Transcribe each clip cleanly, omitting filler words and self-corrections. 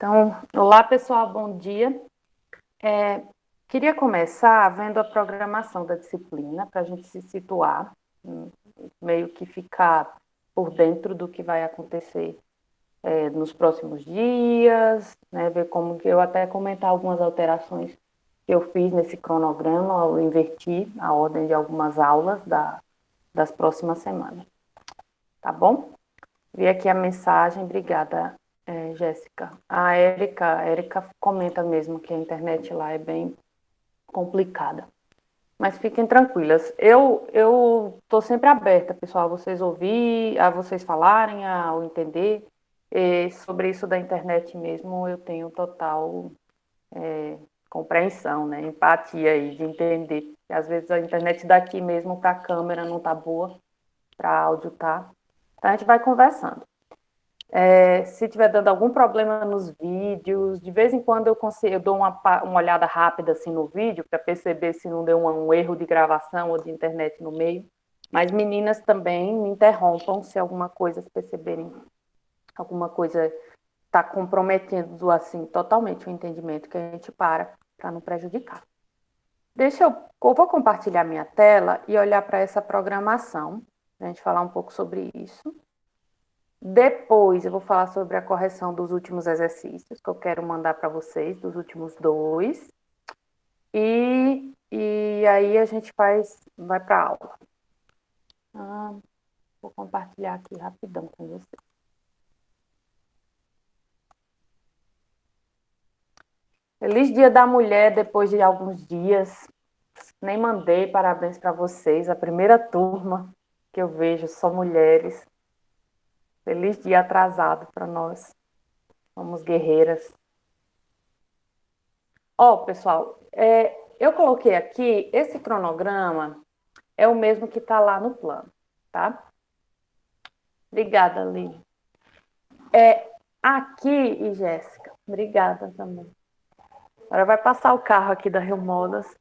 Então, olá pessoal, bom dia. Queria começar vendo a programação da disciplina, para a gente se situar, meio que ficar por dentro do que vai acontecer nos próximos dias, né, ver como que eu até comentar algumas alterações que eu fiz nesse cronograma, ao invertir a ordem de algumas aulas das próximas semanas, tá bom? Vi aqui a mensagem, obrigada, Jéssica. A Érica comenta mesmo que a internet lá é bem complicada. Mas fiquem tranquilas. Eu estou sempre aberta, pessoal, a vocês ouvir, a vocês falarem, a entender. E sobre isso da internet mesmo, eu tenho total compreensão, né? Empatia aí, de entender. Às vezes a internet daqui mesmo para a câmera não tá boa, para áudio tá. Então a gente vai conversando. Se tiver dando algum problema nos vídeos, de vez em quando eu dou uma olhada rápida assim no vídeo para perceber se não deu um erro de gravação ou de internet no meio. Mas meninas também me interrompam se alguma coisa, se perceberem alguma coisa está comprometendo assim totalmente o entendimento, que a gente para não prejudicar. Eu vou compartilhar minha tela e olhar para essa programação, para a gente falar um pouco sobre isso. Depois eu vou falar sobre a correção dos últimos exercícios que eu quero mandar para vocês, dos últimos dois. E aí a gente vai para a aula. Vou compartilhar aqui rapidão com vocês. Feliz Dia da Mulher depois de alguns dias. Nem mandei parabéns para vocês. A primeira turma que eu vejo só mulheres. Feliz dia atrasado para nós. Somos guerreiras. Pessoal, eu coloquei aqui, esse cronograma é o mesmo que está lá no plano, tá? Obrigada, Lili. Aqui, e Jéssica, obrigada também. Agora vai passar o carro aqui da Rio Modas,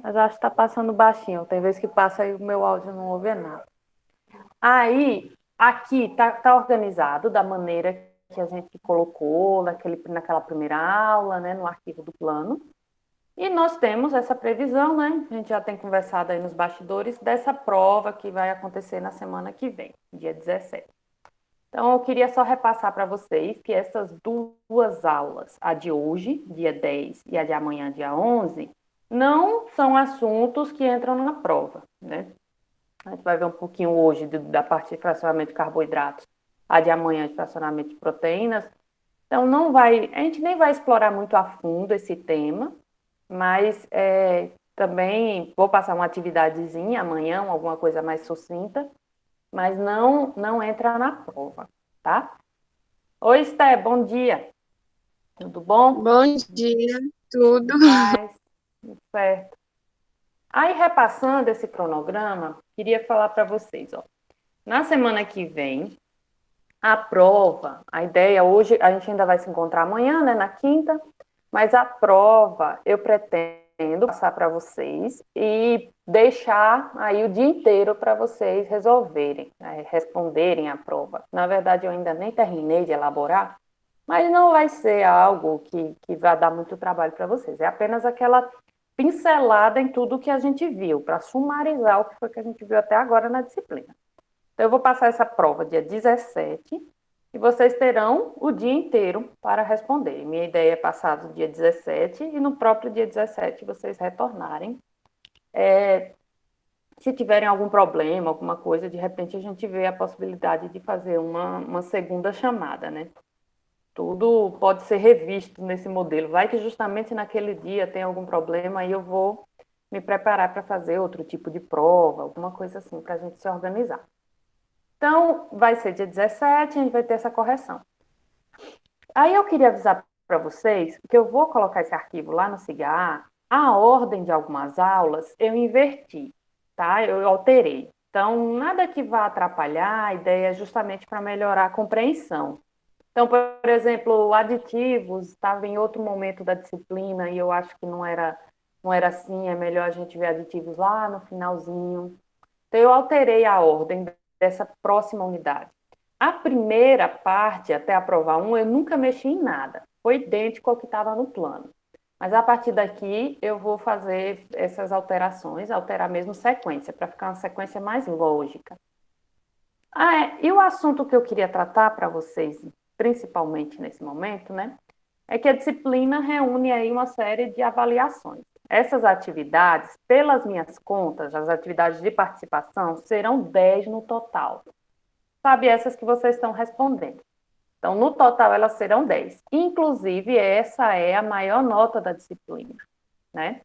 mas acho que está passando baixinho. Tem vezes que passa e o meu áudio não ouve nada. Aí, aqui tá organizado da maneira que a gente colocou naquela primeira aula, né, no arquivo do plano. E nós temos essa previsão, né? A gente já tem conversado aí nos bastidores dessa prova que vai acontecer na semana que vem, dia 17. Então, eu queria só repassar para vocês que essas duas aulas, a de hoje, dia 10, e a de amanhã, dia 11, não são assuntos que entram na prova, né? A gente vai ver um pouquinho hoje da parte de fracionamento de carboidratos, a de amanhã de fracionamento de proteínas. Então, a gente nem vai explorar muito a fundo esse tema, mas também vou passar uma atividadezinha amanhã, alguma coisa mais sucinta, mas não entra na prova, tá? Oi, Esté, bom dia. Tudo bom? Bom dia, tudo. Paz, tudo certo. Aí, repassando esse cronograma, queria falar para vocês, ó. Na semana que vem, a prova, a ideia hoje, a gente ainda vai se encontrar amanhã, né, na quinta, mas a prova eu pretendo passar para vocês e deixar aí o dia inteiro para vocês resolverem, né, responderem a prova. Na verdade, eu ainda nem terminei de elaborar, mas não vai ser algo que vai dar muito trabalho para vocês. É apenas aquela pincelada em tudo que a gente viu, para sumarizar o que foi que a gente viu até agora na disciplina. Então, eu vou passar essa prova dia 17 e vocês terão o dia inteiro para responder. Minha ideia é passar do dia 17 e no próprio dia 17 vocês retornarem. Se tiverem algum problema, alguma coisa, de repente a gente vê a possibilidade de fazer uma segunda chamada, né? Tudo pode ser revisto nesse modelo. Vai que justamente naquele dia tem algum problema e eu vou me preparar para fazer outro tipo de prova, alguma coisa assim, para a gente se organizar. Então, vai ser dia 17, a gente vai ter essa correção. Aí eu queria avisar para vocês que eu vou colocar esse arquivo lá no CIGA. A ordem de algumas aulas eu inverti, tá? Eu alterei. Então, nada que vá atrapalhar, a ideia é justamente para melhorar a compreensão. Então, por exemplo, aditivos estava em outro momento da disciplina e eu acho que não era assim, é melhor a gente ver aditivos lá no finalzinho. Então, eu alterei a ordem dessa próxima unidade. A primeira parte, até a prova 1, eu nunca mexi em nada. foi idêntico ao que estava no plano. Mas a partir daqui eu vou fazer essas alterações, alterar mesmo sequência, para ficar uma sequência mais lógica. E o assunto que eu queria tratar para vocês, principalmente nesse momento, né, é que a disciplina reúne aí uma série de avaliações. Essas atividades, pelas minhas contas, as atividades de participação, serão 10 no total. Sabe, essas que vocês estão respondendo. Então, no total, elas serão 10. Inclusive, essa é a maior nota da disciplina, né?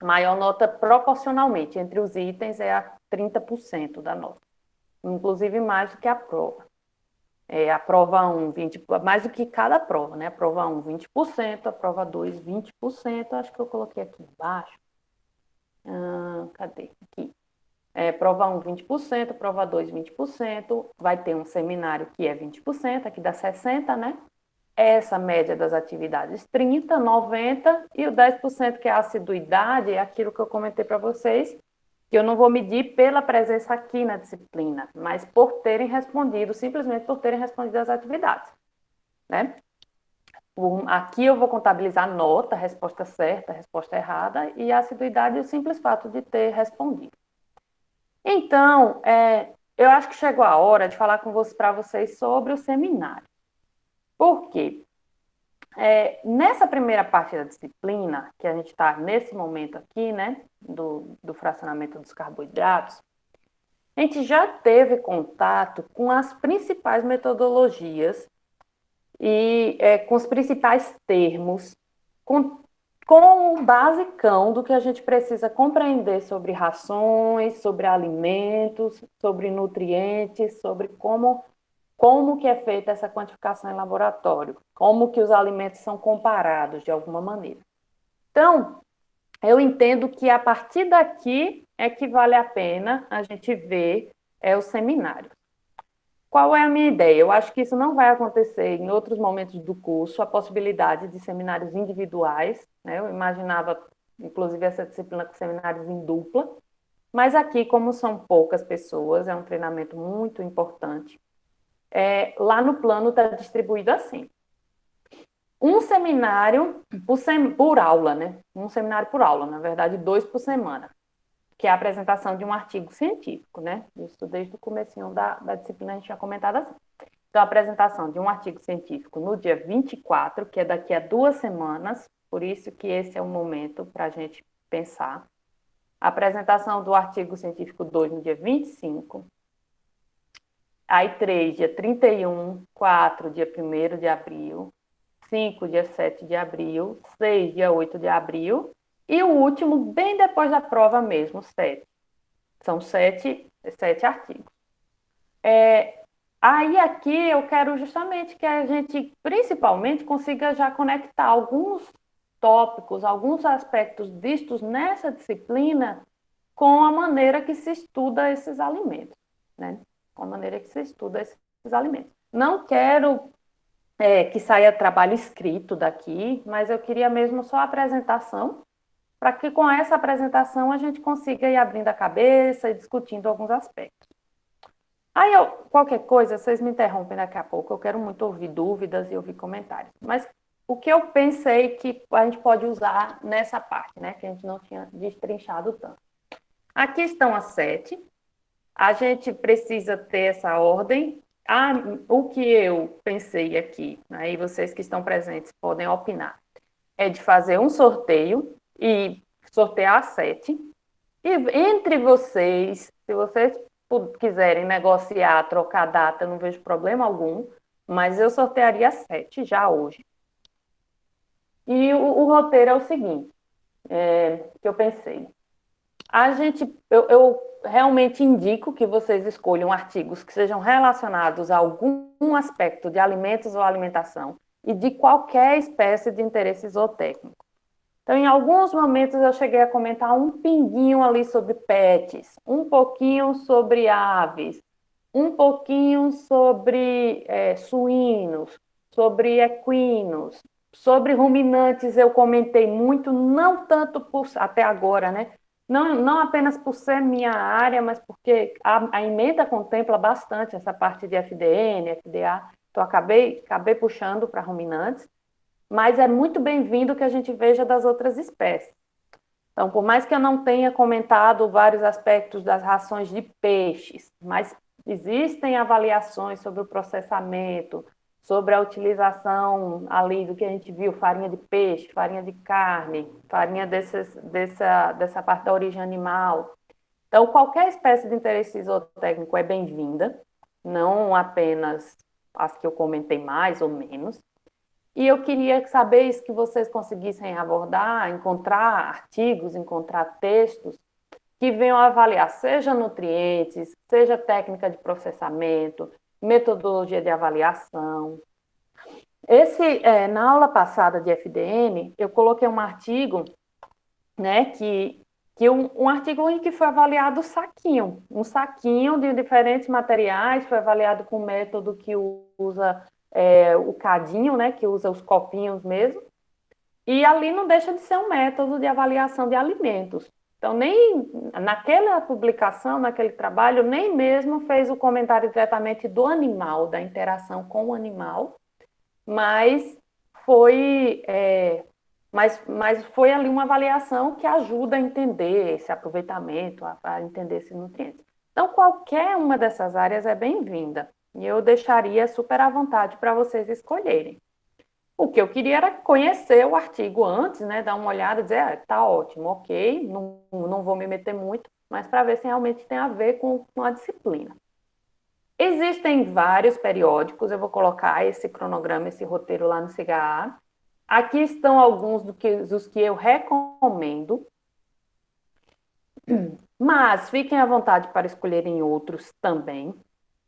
Maior nota proporcionalmente, entre os itens é a 30% da nota. Inclusive, mais do que a prova. A prova 1, 20, mais do que cada prova, né? A prova 1, 20%, a prova 2, 20%, acho que eu coloquei aqui embaixo. Cadê? Aqui. Prova 1, 20%, prova 2, 20%, vai ter um seminário que é 20%, aqui dá 60%, né? Essa média das atividades 30, 90 e o 10% que é a assiduidade, é aquilo que eu comentei para vocês, que eu não vou medir pela presença aqui na disciplina, mas por terem respondido, simplesmente por terem respondido as atividades, né? Aqui eu vou contabilizar nota, resposta certa, resposta errada, e a assiduidade o simples fato de ter respondido. Então, eu acho que chegou a hora de falar para vocês sobre o seminário. Por quê? Nessa primeira parte da disciplina, que a gente está nesse momento aqui, né, do fracionamento dos carboidratos, a gente já teve contato com as principais metodologias e com os principais termos, com o basicão do que a gente precisa compreender sobre rações, sobre alimentos, sobre nutrientes, sobre como que é feita essa quantificação em laboratório, como que os alimentos são comparados de alguma maneira. Então, eu entendo que a partir daqui é que vale a pena a gente ver o seminário. Qual é a minha ideia? Eu acho que isso não vai acontecer em outros momentos do curso, a possibilidade de seminários individuais, né? Eu imaginava, inclusive, essa disciplina com seminários em dupla, mas aqui, como são poucas pessoas, é um treinamento muito importante. Lá no plano está distribuído assim. Um seminário por aula, né? Um seminário por aula, na verdade, 2 por semana, que é a apresentação de um artigo científico, né? Isso desde o comecinho da disciplina a gente tinha comentado assim. Então, a apresentação de um artigo científico no dia 24, que é daqui a 2 semanas, por isso que esse é o momento para a gente pensar. A apresentação do artigo científico 2 no dia 25, aí 3, dia 31, 4, dia 1º de abril, 5, dia 7 de abril, 6, dia 8 de abril, e o último, bem depois da prova mesmo, 7. São 7 artigos. Aí aqui eu quero justamente que a gente, principalmente, consiga já conectar alguns tópicos, alguns aspectos vistos nessa disciplina com a maneira que se estuda esses alimentos, né? Com a maneira que se estuda esses alimentos. Não quero que saia trabalho escrito daqui, mas eu queria mesmo só a apresentação, para que com essa apresentação a gente consiga ir abrindo a cabeça e discutindo alguns aspectos. Aí, qualquer coisa, vocês me interrompem daqui a pouco, eu quero muito ouvir dúvidas e ouvir comentários. Mas o que eu pensei que a gente pode usar nessa parte, né, que a gente não tinha destrinchado tanto. Aqui estão as 7, a gente precisa ter essa ordem. O que eu pensei aqui, aí vocês que estão presentes podem opinar, é de fazer um sorteio e sortear as 7. E entre vocês, se vocês quiserem negociar, trocar data, eu não vejo problema algum, mas eu sortearia 7 já hoje. E o roteiro é o seguinte, que eu pensei. Eu realmente indico que vocês escolham artigos que sejam relacionados a algum aspecto de alimentos ou alimentação e de qualquer espécie de interesse zootécnico. Então, em alguns momentos eu cheguei a comentar um pinguinho ali sobre pets, um pouquinho sobre aves, um pouquinho sobre suínos, sobre equinos, sobre ruminantes eu comentei muito, não tanto até agora, né? Não apenas por ser minha área, mas porque a emenda contempla bastante essa parte de FDN, FDA, então acabei puxando para ruminantes. mas é muito bem-vindo que a gente veja das outras espécies. Então, por mais que eu não tenha comentado vários aspectos das rações de peixes, mas existem avaliações sobre o processamento, sobre a utilização ali do que a gente viu, farinha de peixe, farinha de carne, farinha dessa parte da origem animal. Então, qualquer espécie de interesse zootécnico é bem-vinda, não apenas as que eu comentei mais ou menos. E eu queria saber isso, que vocês conseguissem abordar, encontrar artigos, encontrar textos que venham avaliar, seja nutrientes, seja técnica de processamento, metodologia de avaliação. Na aula passada de FDN, eu coloquei um artigo, né, um artigo em que foi avaliado o saquinho, um saquinho de diferentes materiais, foi avaliado com o método que usa o cadinho, né, que usa os copinhos mesmo, e ali não deixa de ser um método de avaliação de alimentos. Então, nem naquela publicação, naquele trabalho, nem mesmo fez o comentário diretamente do animal, da interação com o animal, mas foi, mas foi ali uma avaliação que ajuda a entender esse aproveitamento, a entender esses nutrientes. Então, qualquer uma dessas áreas é bem-vinda, e eu deixaria super à vontade para vocês escolherem. O que eu queria era conhecer o artigo antes, né, dar uma olhada, dizer, tá ótimo, ok, não vou me meter muito, mas para ver se realmente tem a ver com a disciplina. Existem vários periódicos, eu vou colocar esse cronograma, esse roteiro lá no CGA. Aqui estão alguns dos que eu recomendo, mas fiquem à vontade para escolherem outros também,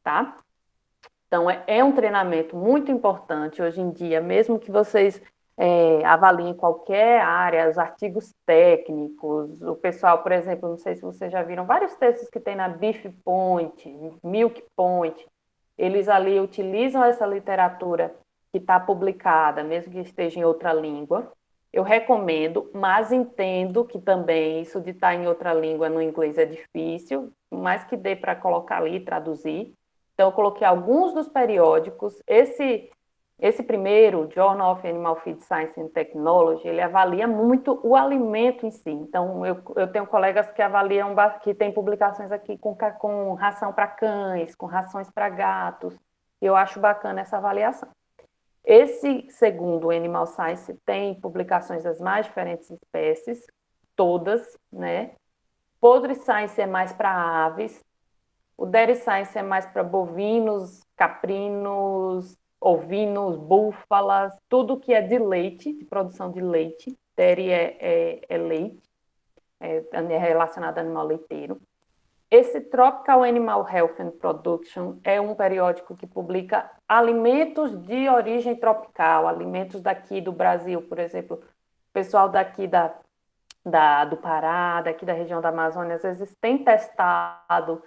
tá? Então, é um treinamento muito importante hoje em dia, mesmo que vocês avaliem qualquer área, os artigos técnicos, o pessoal, por exemplo, não sei se vocês já viram vários textos que tem na Beef Point, Milk Point, eles ali utilizam essa literatura que está publicada, mesmo que esteja em outra língua. Eu recomendo, mas entendo que também isso de estar em outra língua no inglês é difícil, mas que dê para colocar ali, traduzir. Então, eu coloquei alguns dos periódicos. Esse primeiro, Journal of Animal Feed Science and Technology, ele avalia muito o alimento em si. Então, eu tenho colegas que avaliam, que tem publicações aqui com ração para cães, com rações para gatos. Eu acho bacana essa avaliação. Esse segundo, Animal Science, tem publicações das mais diferentes espécies, todas, né? Podre Science é mais para aves, o Dairy Science é mais para bovinos, caprinos, ovinos, búfalas, tudo que é de leite, de produção de leite. Dairy é leite, é relacionado ao animal leiteiro. Esse Tropical Animal Health and Production é um periódico que publica alimentos de origem tropical, alimentos daqui do Brasil, por exemplo, o pessoal daqui do Pará, daqui da região da Amazônia, às vezes tem testado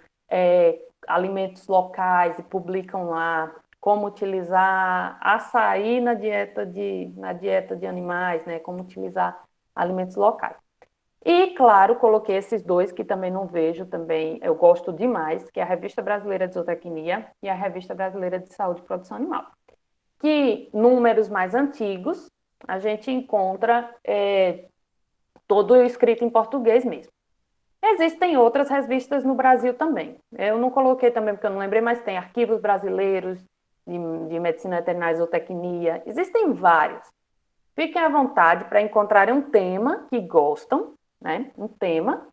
alimentos locais e publicam lá como utilizar açaí na dieta de animais, né? Como utilizar alimentos locais. E, claro, coloquei esses dois que também não vejo, também eu gosto demais, que é a Revista Brasileira de Zootecnia e a Revista Brasileira de Saúde e Produção Animal. Que, números mais antigos, a gente encontra todo escrito em português mesmo. Existem outras revistas no Brasil também. Eu não coloquei também porque eu não lembrei, mas tem arquivos brasileiros de medicina veterinária e zootecnia. Existem vários. Fiquem à vontade para encontrarem um tema que gostam, né? Um tema.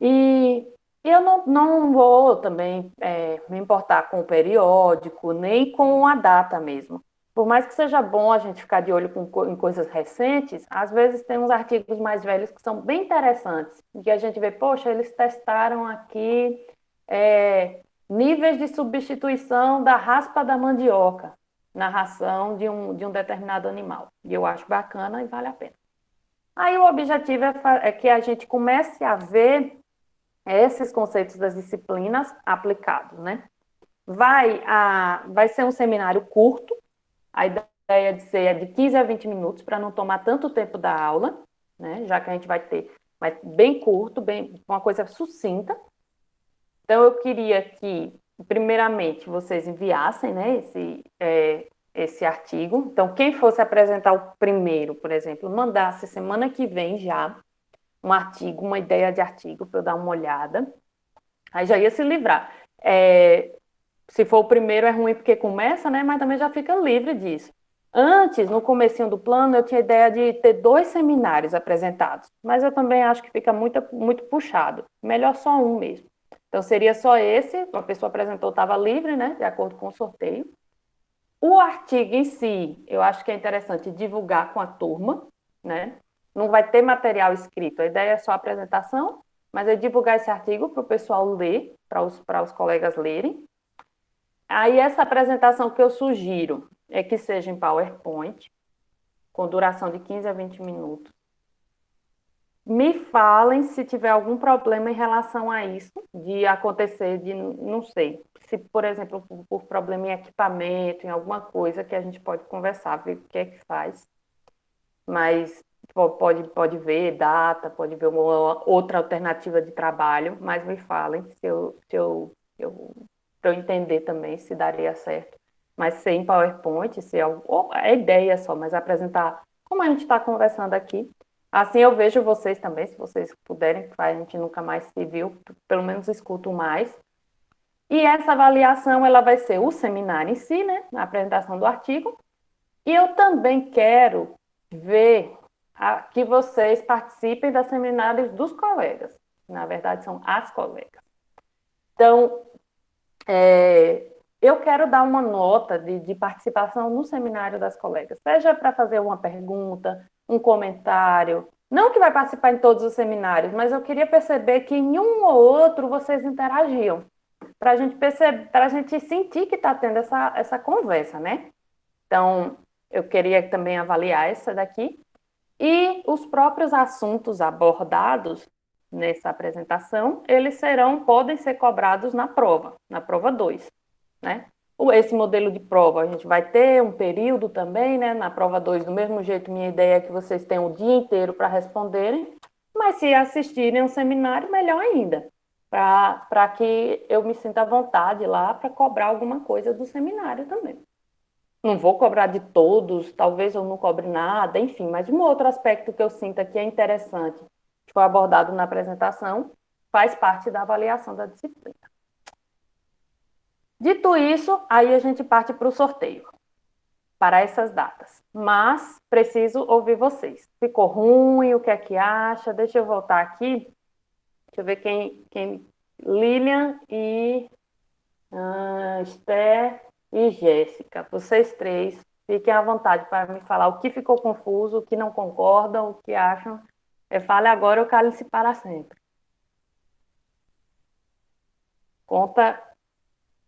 E eu não vou também me importar com o periódico, nem com a data mesmo. Por mais que seja bom a gente ficar de olho em coisas recentes, às vezes tem uns artigos mais velhos que são bem interessantes, e que a gente vê, poxa, eles testaram aqui níveis de substituição da raspa da mandioca na ração de um determinado animal. E eu acho bacana e vale a pena. Aí o objetivo é que a gente comece a ver esses conceitos das disciplinas aplicados, né? Vai ser um seminário curto, a ideia é de 15 a 20 minutos, para não tomar tanto tempo da aula, né? Já que a gente vai bem curto, uma coisa sucinta. Então, eu queria que, primeiramente, vocês enviassem, né, esse artigo. Então, quem fosse apresentar o primeiro, por exemplo, mandasse semana que vem já um artigo, uma ideia de artigo para eu dar uma olhada, aí já ia se livrar. Se for o primeiro é ruim porque começa, né? Mas também já fica livre disso. Antes, no comecinho do plano, eu tinha ideia de ter 2 seminários apresentados, mas eu também acho que fica muito puxado. Melhor só um mesmo. Então, seria só esse, a pessoa apresentou, estava livre, né? De acordo com o sorteio. O artigo em si, eu acho que é interessante divulgar com a turma, né? Não vai ter material escrito, a ideia é só a apresentação, mas é divulgar esse artigo para o pessoal ler, para os colegas lerem. Aí, essa apresentação que eu sugiro é que seja em PowerPoint, com duração de 15 a 20 minutos. Me falem se tiver algum problema em relação a isso, de acontecer, de, não sei, se, por exemplo, por problema em equipamento, em alguma coisa que a gente pode conversar, ver o que é que faz, mas pode ver data, pode ver uma outra alternativa de trabalho, mas me falem para eu entender também se daria certo. Mas sem PowerPoint, se é, é ideia só, mas apresentar como a gente está conversando aqui. Assim eu vejo vocês também, se vocês puderem, que a gente nunca mais se viu, pelo menos escuto mais. E essa avaliação, ela vai ser o seminário em si, né, a apresentação do artigo. E eu também quero ver que vocês participem das seminários dos colegas. Na verdade, são as colegas. Então, eu quero dar uma nota de participação no seminário das colegas, seja para fazer uma pergunta, um comentário. Não que vai participar em todos os seminários, mas eu queria perceber que em um ou outro vocês interagiam, para a gente perceber, para a gente sentir que está tendo essa conversa, né? Então, eu queria também avaliar essa daqui. E os próprios assuntos abordados nessa apresentação, eles podem ser cobrados na prova 2, né? Esse modelo de prova, a gente vai ter um período também, né? Na prova 2, do mesmo jeito, minha ideia é que vocês tenham o dia inteiro para responderem, mas se assistirem um seminário, melhor ainda, para que eu me sinta à vontade lá para cobrar alguma coisa do seminário também. Não vou cobrar de todos, talvez eu não cobre nada, enfim, mas um outro aspecto que eu sinto que é interessante, que foi abordado na apresentação, faz parte da avaliação da disciplina. Dito isso, aí a gente parte para o sorteio, para essas datas. Mas preciso ouvir vocês. Ficou ruim? O que é que acha? Deixa eu voltar aqui. Deixa eu ver quem Lilian e Esther e Jéssica. Vocês três, fiquem à vontade para me falar o que ficou confuso, o que não concordam, o que acham. Fale agora ou cale-se para sempre. Conta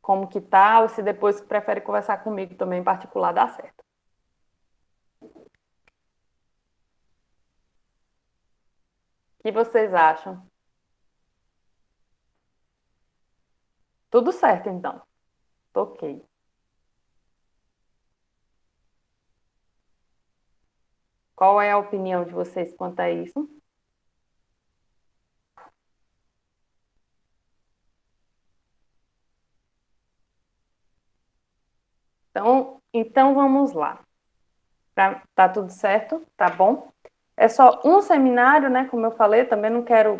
como que tá, ou se depois prefere conversar comigo também em particular, dá certo. O que vocês acham? Tudo certo, então. Ok. Qual é a opinião de vocês quanto a isso? Então vamos lá. Tá tudo certo? Tá bom? É só um seminário, né? Como eu falei, também não quero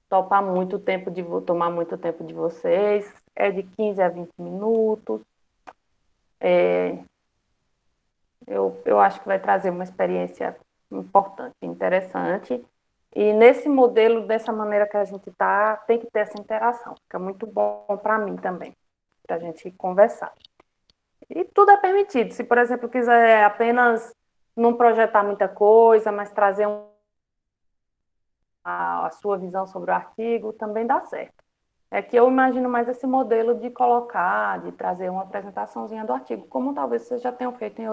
tomar muito tempo de vocês. É de 15 a 20 minutos. Eu acho que vai trazer uma experiência importante, interessante. E nesse modelo, dessa maneira que a gente está, tem que ter essa interação. Fica muito bom para mim também, para a gente conversar. E tudo é permitido. Se, por exemplo, quiser apenas não projetar muita coisa, mas trazer a sua visão sobre o artigo, também dá certo. É que eu imagino mais esse modelo de colocar, de trazer uma apresentaçãozinha do artigo, como talvez vocês já tenham feito em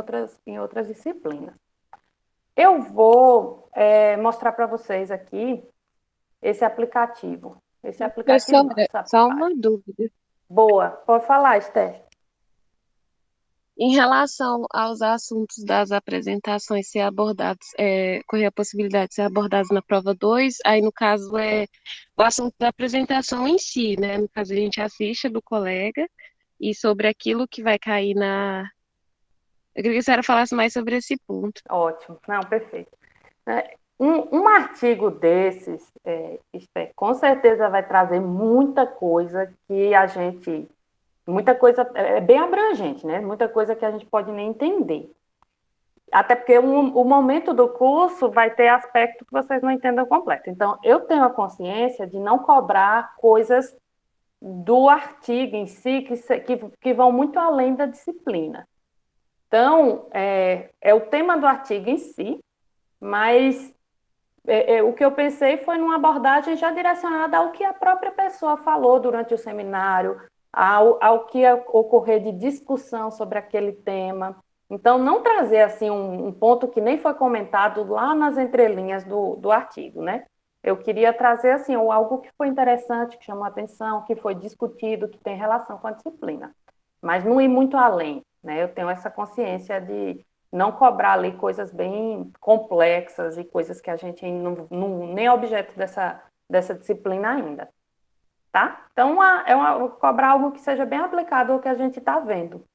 outras disciplinas. Eu vou mostrar para vocês aqui esse aplicativo. Esse aplicativo não, Professora, essa só uma página. dúvida. Boa, pode falar, Esther. Em relação aos assuntos das apresentações ser abordados, correr a possibilidade de ser abordados na prova 2, aí no caso é o assunto da apresentação em si, né? No caso a gente assiste a do colega e sobre aquilo que vai cair Eu queria que a senhora falasse mais sobre esse ponto. Ótimo, não, perfeito. Um artigo desses, com certeza vai trazer muita coisa que a gente, muita coisa, é bem abrangente, né? Muita coisa que a gente pode nem entender. Até porque o momento do curso vai ter aspecto que vocês não entendam completo. Então, eu tenho a consciência de não cobrar coisas do artigo em si que vão muito além da disciplina. Então, é o tema do artigo em si, mas o que eu pensei foi numa abordagem já direcionada ao que a própria pessoa falou durante o seminário, ao que ocorrer de discussão sobre aquele tema. Então, não trazer assim um ponto que nem foi comentado lá nas entrelinhas do artigo, né? Eu queria trazer assim algo que foi interessante, que chamou a atenção, que foi discutido, que tem relação com a disciplina, mas não ir muito além, né? Eu tenho essa consciência de não cobrar ali coisas bem complexas e coisas que a gente nem é objeto dessa disciplina ainda, tá? Então, cobrar algo que seja bem aplicado ao que a gente está vendo.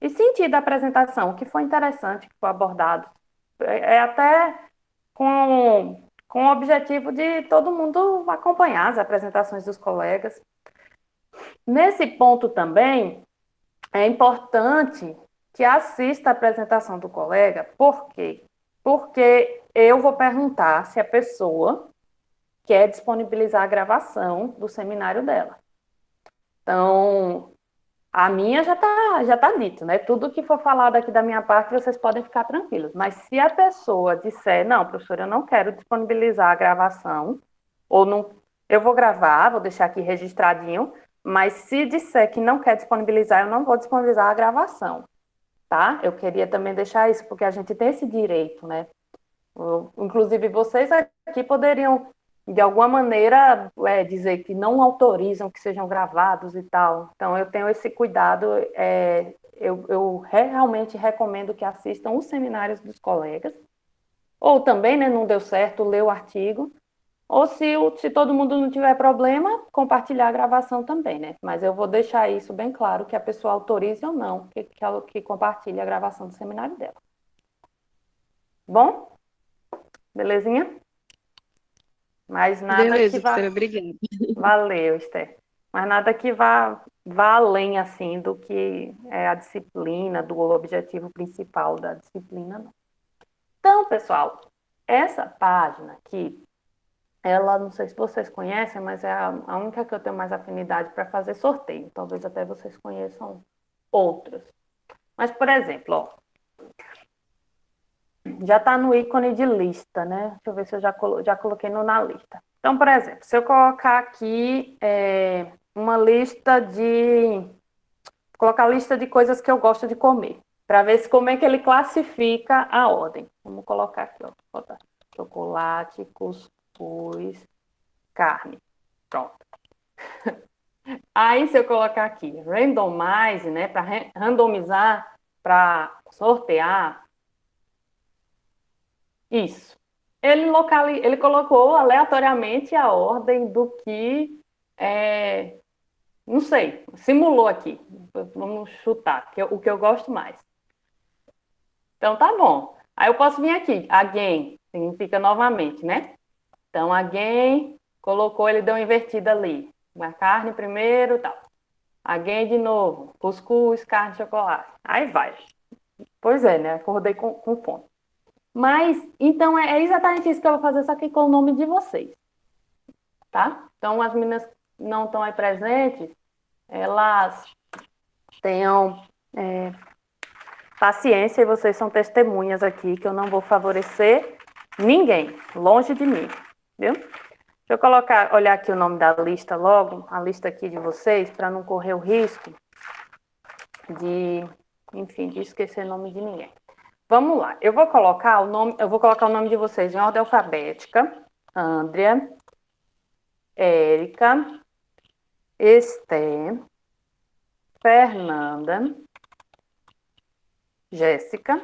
E sentir da apresentação, o que foi interessante, que foi abordado, até com o objetivo de todo mundo acompanhar as apresentações dos colegas. Nesse ponto também, é importante que assista a apresentação do colega, por quê? Porque eu vou perguntar se a pessoa quer disponibilizar a gravação do seminário dela. Então, a minha já tá dito, né? Tudo que for falado aqui da minha parte, vocês podem ficar tranquilos. Mas se a pessoa disser, não, professora, eu não quero disponibilizar a gravação, ou não, eu vou gravar, vou deixar aqui registradinho, mas se disser que não quer disponibilizar, eu não vou disponibilizar a gravação, tá? Eu queria também deixar isso, porque a gente tem esse direito, né? Inclusive, vocês aqui poderiam, de alguma maneira, dizer que não autorizam que sejam gravados e tal. Então, eu tenho esse cuidado. Eu realmente recomendo que assistam os seminários dos colegas. Ou também, né, não deu certo, ler o artigo. Ou se todo mundo não tiver problema, compartilhar a gravação também, né? Mas eu vou deixar isso bem claro, que a pessoa autorize ou não que compartilhe a gravação do seminário dela. Bom? Belezinha? Mas nada que Beleza, vá. professora, obrigada. Valeu, Esther. Mas nada que vá além, assim, do que é a disciplina, do objetivo principal da disciplina, não. Então, pessoal, essa página aqui, ela, não sei se vocês conhecem, mas é a única que eu tenho mais afinidade para fazer sorteio. Talvez até vocês conheçam outras. Mas, por exemplo, ó, já está no ícone de lista, né? Deixa eu ver se eu já coloquei na lista. Então, por exemplo, se eu colocar aqui uma lista de... Colocar a lista de coisas que eu gosto de comer, para ver se como é que ele classifica a ordem. Vamos colocar aqui, ó. Botar chocolate, cuscuz, carne. Pronto. Aí, se eu colocar aqui randomize, né, para randomizar, para sortear, isso. Ele colocou aleatoriamente a ordem do que, não sei, simulou aqui. Vamos chutar, o que eu gosto mais. Então, tá bom. Aí eu posso vir aqui, again, significa novamente, né? Então, again, colocou, ele deu uma invertida ali. Uma carne primeiro, tal. Again de novo, cuscuz, carne, chocolate. Aí vai. Pois é, né? Acordei com fome. Mas, então, é exatamente isso que eu vou fazer, só que com o nome de vocês, tá? Então, as meninas que não estão aí presentes, elas tenham paciência e vocês são testemunhas aqui, que eu não vou favorecer ninguém, longe de mim, viu? Deixa eu olhar aqui o nome da lista logo, a lista aqui de vocês, para não correr o risco de esquecer o nome de ninguém. Vamos lá, eu vou colocar o nome de vocês em ordem alfabética. Andrea, Érica, Esther, Fernanda, Jéssica,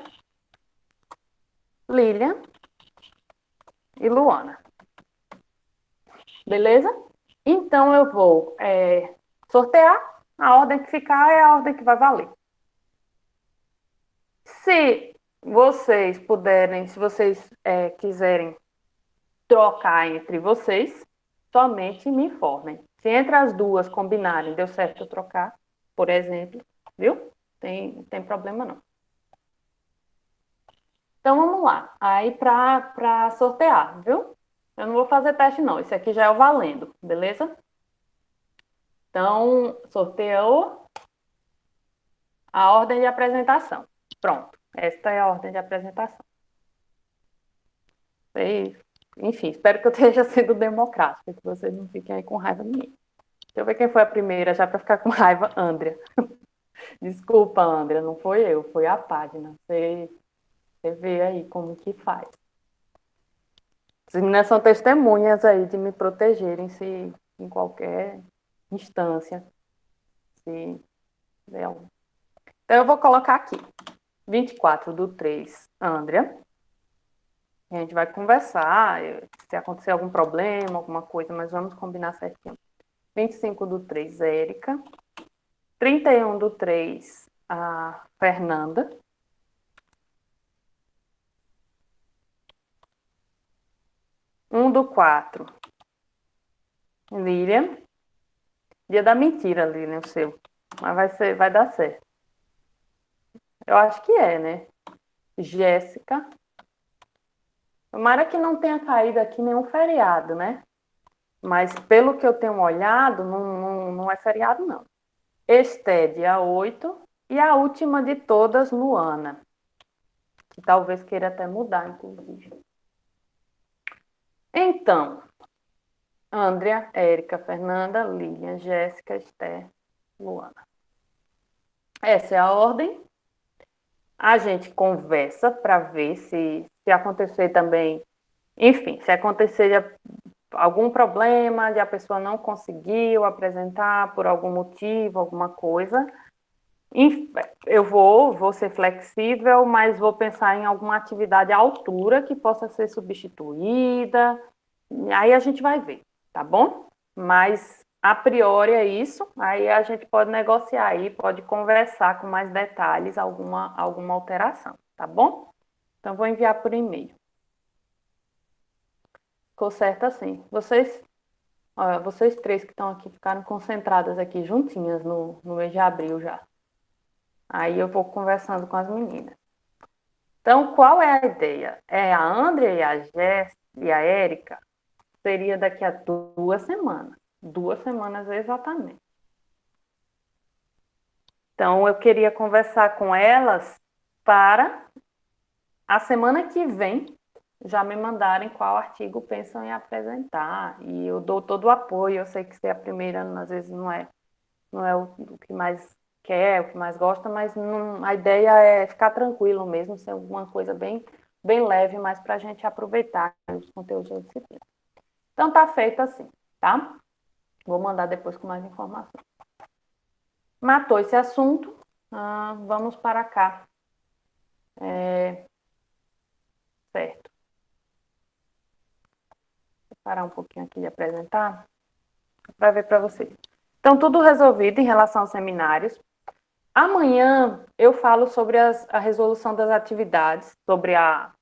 Lília e Luana. Beleza? Então eu vou sortear, a ordem que ficar é a ordem que vai valer. Se vocês puderem, se vocês quiserem trocar entre vocês, somente me informem. Se entre as duas combinarem, deu certo eu trocar, por exemplo, viu? Tem problema não. Então vamos lá. Aí para sortear, viu? Eu não vou fazer teste não. Esse aqui já é o valendo, beleza? Então, sorteou a ordem de apresentação. Pronto. Esta é a ordem de apresentação. E, enfim, espero que eu esteja sendo democrática, que vocês não fiquem aí com raiva de mim. Deixa eu ver quem foi a primeira, já para ficar com raiva, Andrea. Desculpa, Andrea, não foi eu, foi a página. Você vê aí como que faz. As meninas são testemunhas aí de me protegerem se em qualquer instância. Se der algum. Então, eu vou colocar aqui. 24/3, Andrea. A gente vai conversar, se acontecer algum problema, alguma coisa, mas vamos combinar certinho. 25/3, Érica. 31/3, a Fernanda. 1/4, Lilian. Dia da mentira, Lilian, o seu. Mas vai dar certo. Eu acho que é, né? Jéssica. Tomara que não tenha caído aqui nenhum feriado, né? Mas pelo que eu tenho olhado, não é feriado, não. Esté, dia 8. E a última de todas, Luana. Que talvez queira até mudar, inclusive. Então, Andrea, Érica, Fernanda, Lilian, Jéssica, Esté, Luana. Essa é a ordem. A gente conversa para ver se acontecer também, enfim, se acontecer algum problema de a pessoa não conseguiu apresentar por algum motivo, alguma coisa, eu vou ser flexível, mas vou pensar em alguma atividade à altura que possa ser substituída. Aí a gente vai ver, tá bom? Mas a priori é isso. Aí a gente pode negociar aí, pode conversar com mais detalhes alguma alteração, tá bom? Então vou enviar por e-mail. Ficou certo assim. Vocês três que estão aqui ficaram concentradas aqui juntinhas no mês de abril já. Aí eu vou conversando com as meninas. Então, qual é a ideia? É a Andrea e a Jess e a Érica seria daqui a 2 semanas. 2 semanas exatamente. Então, eu queria conversar com elas para a semana que vem já me mandarem qual artigo pensam em apresentar. E eu dou todo o apoio. Eu sei que ser a primeira, às vezes, não é o que mais quer, o que mais gosta, mas a ideia é ficar tranquilo mesmo, ser alguma coisa bem, bem leve, mas para a gente aproveitar os conteúdos da disciplina. Então, tá feito assim, tá? Vou mandar depois com mais informações. Matou esse assunto, vamos para cá. Certo. Vou parar um pouquinho aqui de apresentar, para ver para vocês. Então, tudo resolvido em relação aos seminários. Amanhã eu falo sobre a resolução das atividades, sobre a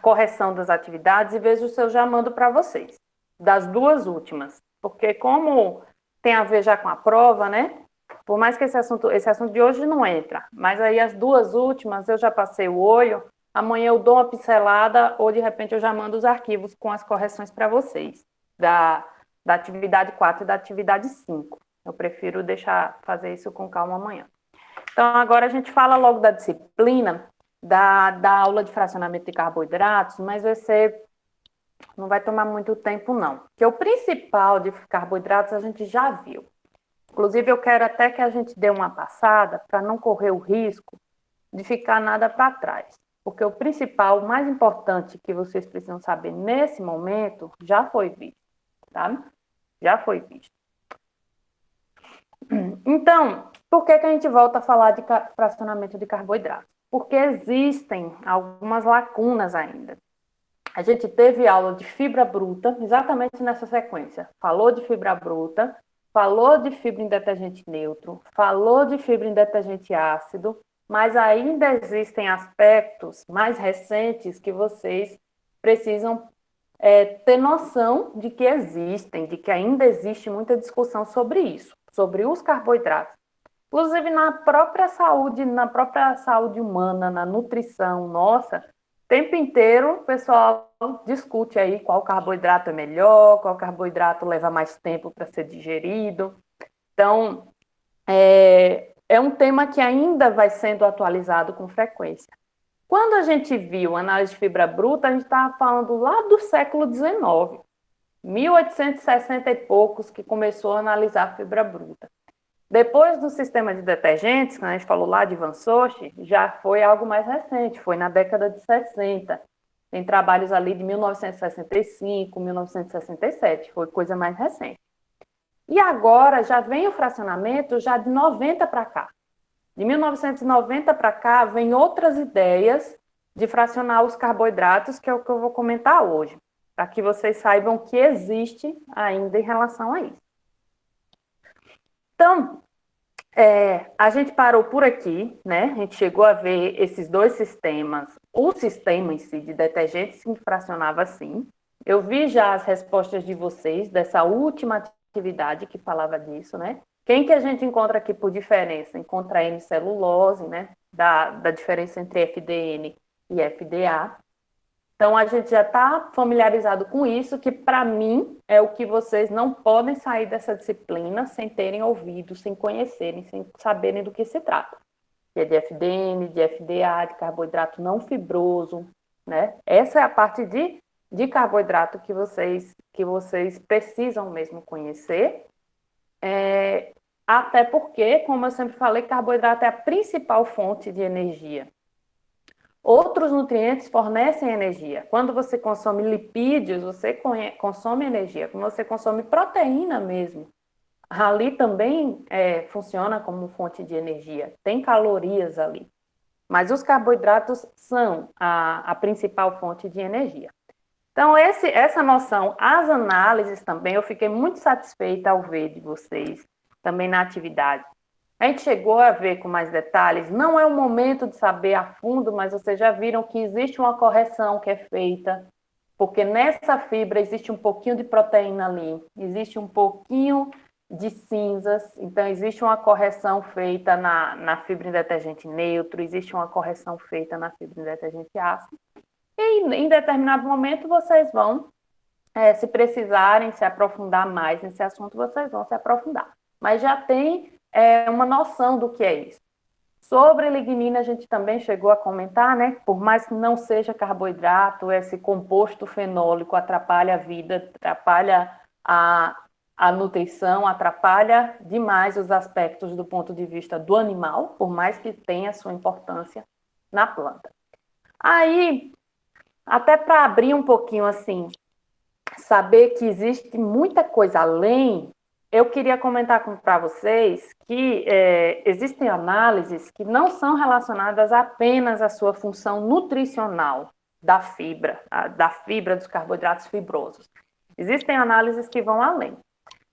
correção das atividades, e vejo se eu já mando para vocês, das duas últimas. Porque como tem a ver já com a prova, né? Por mais que esse assunto de hoje não entra, mas aí as duas últimas eu já passei o olho, amanhã eu dou uma pincelada ou de repente eu já mando os arquivos com as correções para vocês, da atividade 4 e da atividade 5. Eu prefiro fazer isso com calma amanhã. Então, agora a gente fala logo da disciplina, da aula de fracionamento de carboidratos, mas não vai tomar muito tempo, não. Porque o principal de carboidratos a gente já viu. Inclusive, eu quero até que a gente dê uma passada para não correr o risco de ficar nada para trás. Porque o principal, o mais importante que vocês precisam saber nesse momento, já foi visto, tá? Já foi visto. Então, por que a gente volta a falar de fracionamento de carboidratos? Porque existem algumas lacunas ainda. A gente teve aula de fibra bruta, exatamente nessa sequência. Falou de fibra bruta, falou de fibra em detergente neutro, falou de fibra em detergente ácido, mas ainda existem aspectos mais recentes que vocês precisam ter noção de que existem, de que ainda existe muita discussão sobre isso, sobre os carboidratos. Inclusive na própria saúde humana, na nutrição nossa, o tempo inteiro o pessoal discute aí qual carboidrato é melhor, qual carboidrato leva mais tempo para ser digerido. Então, é um tema que ainda vai sendo atualizado com frequência. Quando a gente viu a análise de fibra bruta, a gente estava falando lá do século XIX, 1860 e poucos, que começou a analisar a fibra bruta. Depois do sistema de detergentes, que a gente falou lá de Van Soest, já foi algo mais recente, foi na década de 60. Tem trabalhos ali de 1965, 1967, foi coisa mais recente. E agora já vem o fracionamento já de 90 para cá. De 1990 para cá, vem outras ideias de fracionar os carboidratos, que é o que eu vou comentar hoje, para que vocês saibam que existe ainda em relação a isso. Então, a gente parou por aqui, né? A gente chegou a ver esses dois sistemas. O sistema em si de detergente se fracionava assim. Eu vi já as respostas de vocês dessa última atividade que falava disso, né? Quem que a gente encontra aqui por diferença? Encontra N-celulose, né? Da diferença entre FDN e FDA. Então, a gente já está familiarizado com isso, que para mim é o que vocês não podem sair dessa disciplina sem terem ouvido, sem conhecerem, sem saberem do que se trata. Que é de FDN, de FDA, de carboidrato não fibroso, né? Essa é a parte de carboidrato que vocês precisam mesmo conhecer. Até porque, como eu sempre falei, carboidrato é a principal fonte de energia. Outros nutrientes fornecem energia. Quando você consome lipídios, você consome energia. Quando você consome proteína mesmo, ali também funciona como fonte de energia. Tem calorias ali. Mas os carboidratos são a principal fonte de energia. Então, essa noção, as análises também, eu fiquei muito satisfeita ao ver de vocês, também na atividade. A gente chegou a ver com mais detalhes, não é o momento de saber a fundo, mas vocês já viram que existe uma correção que é feita, porque nessa fibra existe um pouquinho de proteína ali, existe um pouquinho de cinzas, então existe uma correção feita na fibra em detergente neutro, existe uma correção feita na fibra em detergente ácido, e em determinado momento vocês vão, se precisarem se aprofundar mais nesse assunto, vocês vão se aprofundar. Mas já tem uma noção do que é isso. Sobre lignina, a gente também chegou a comentar, né? Por mais que não seja carboidrato, esse composto fenólico atrapalha a vida, atrapalha a nutrição, atrapalha demais os aspectos do ponto de vista do animal, por mais que tenha sua importância na planta. Aí, até para abrir um pouquinho assim, saber que existe muita coisa além, eu queria comentar para vocês que existem análises que não são relacionadas apenas à sua função nutricional da fibra dos carboidratos fibrosos. Existem análises que vão além.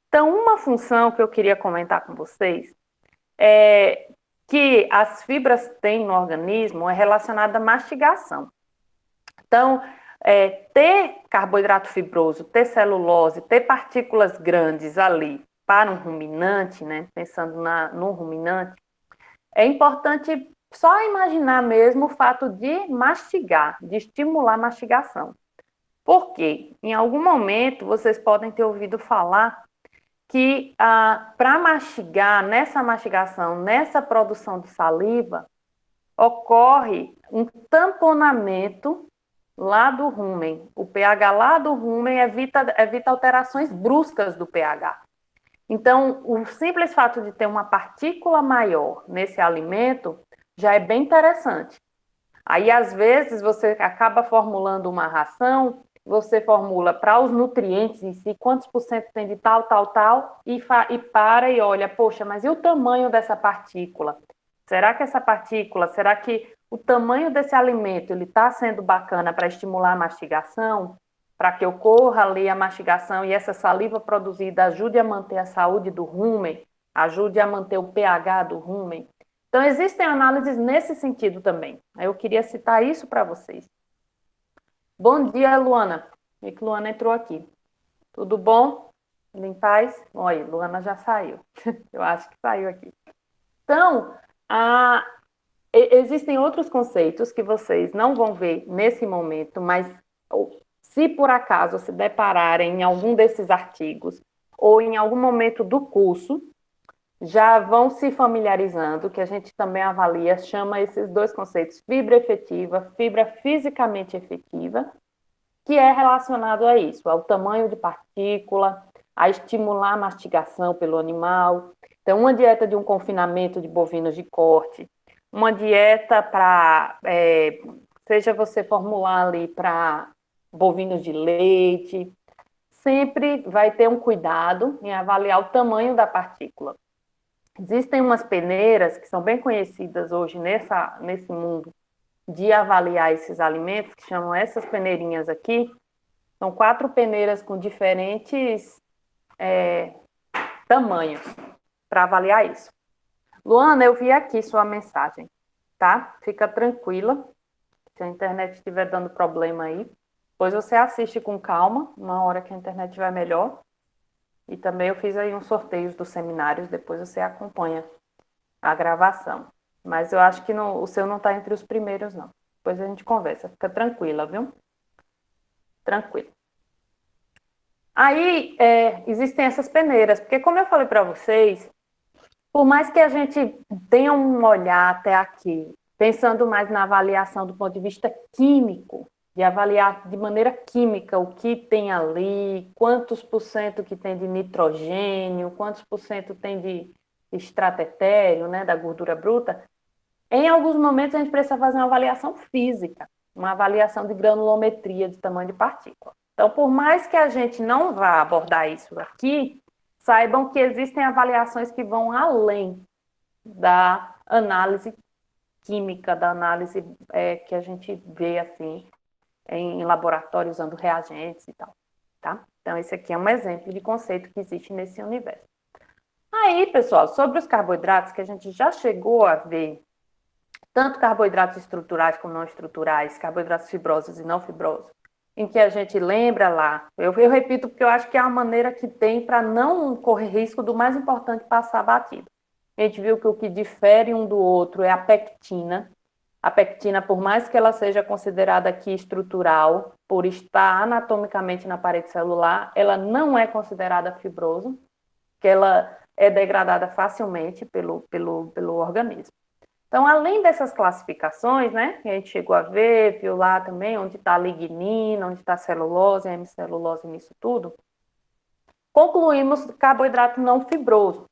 Então, uma função que eu queria comentar com vocês é que as fibras têm no organismo é relacionada à mastigação. Então, ter carboidrato fibroso, ter celulose, ter partículas grandes ali para um ruminante, né, pensando no ruminante, é importante só imaginar mesmo o fato de mastigar, de estimular a mastigação. Por quê? Em algum momento vocês podem ter ouvido falar que para mastigar, nessa mastigação, nessa produção de saliva, ocorre um tamponamento lá do rumen. O pH lá do rumen evita alterações bruscas do pH. Então, o simples fato de ter uma partícula maior nesse alimento já é bem interessante. Aí, às vezes, você acaba formulando uma ração, você formula para os nutrientes em si, quantos por cento tem de tal, e para e olha, poxa, mas e o tamanho dessa partícula? Será que o tamanho desse alimento ele está sendo bacana para estimular a mastigação? Para que ocorra ali a mastigação e essa saliva produzida ajude a manter a saúde do rumen, ajude a manter o pH do rumen? Então, existem análises nesse sentido também. Eu queria citar isso para vocês. Bom dia, Luana. Vi que Luana entrou aqui. Tudo bom? Tudo em paz? Olha, Luana já saiu. Eu acho que saiu aqui. Então, existem outros conceitos que vocês não vão ver nesse momento, mas se por acaso se depararem em algum desses artigos ou em algum momento do curso, já vão se familiarizando, que a gente também avalia, chama esses dois conceitos, fibra efetiva, fibra fisicamente efetiva, que é relacionado a isso, ao tamanho de partícula, a estimular a mastigação pelo animal. Então, uma dieta de um confinamento de bovinos de corte, uma dieta para, seja você formular ali para bovinos de leite, sempre vai ter um cuidado em avaliar o tamanho da partícula. Existem umas peneiras que são bem conhecidas hoje nesse mundo de avaliar esses alimentos, que chamam essas peneirinhas aqui. São 4 peneiras com diferentes tamanhos para avaliar isso. Luana, eu vi aqui sua mensagem, tá? Fica tranquila. Se a internet estiver dando problema aí, depois você assiste com calma, uma hora que a internet estiver melhor. E também eu fiz aí uns sorteios dos seminários, depois você acompanha a gravação. Mas eu acho que o seu não está entre os primeiros, não. Depois a gente conversa. Fica tranquila, viu? Tranquilo. Aí, existem essas peneiras, porque como eu falei para vocês, por mais que a gente tenha um olhar até aqui, pensando mais na avaliação do ponto de vista químico, de avaliar de maneira química o que tem ali, quantos por cento que tem de nitrogênio, quantos por cento tem de extrato etéreo, né, da gordura bruta, em alguns momentos a gente precisa fazer uma avaliação física, uma avaliação de granulometria de tamanho de partícula. Então, por mais que a gente não vá abordar isso aqui, saibam que existem avaliações que vão além da análise química, da análise que a gente vê assim em laboratório usando reagentes e tal, tá? Então, esse aqui é um exemplo de conceito que existe nesse universo. Aí, pessoal, sobre os carboidratos, que a gente já chegou a ver tanto carboidratos estruturais como não estruturais, carboidratos fibrosos e não fibrosos, em que a gente lembra lá, eu repito porque eu acho que é a maneira que tem para não correr risco do mais importante passar batido. A gente viu que o que difere um do outro é a pectina. A pectina, por mais que ela seja considerada aqui estrutural, por estar anatomicamente na parede celular, ela não é considerada fibroso, que ela é degradada facilmente pelo organismo. Então, além dessas classificações, né, que a gente chegou a ver, viu lá também onde está a lignina, onde está a celulose, a hemicelulose nisso tudo, concluímos carboidrato não fibroso,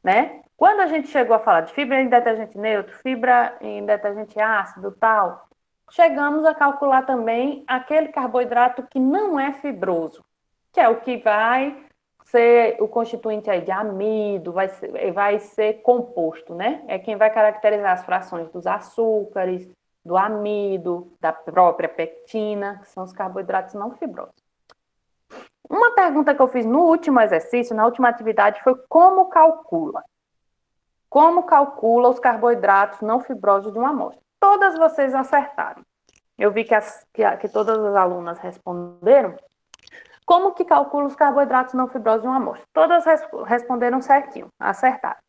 né? Quando a gente chegou a falar de fibra em detergente neutro, fibra em detergente ácido, tal, chegamos a calcular também aquele carboidrato que não é fibroso, que é o que vai ser o constituinte aí de amido, vai ser composto, né? É quem vai caracterizar as frações dos açúcares, do amido, da própria pectina, que são os carboidratos não fibrosos. Uma pergunta que eu fiz no último exercício, na última atividade, foi como calcula? Como calcula os carboidratos não fibrosos de uma amostra? Todas vocês acertaram. Eu vi que todas as alunas responderam. Como que calcula os carboidratos não fibrosos de uma amostra? Todas responderam certinho, acertaram.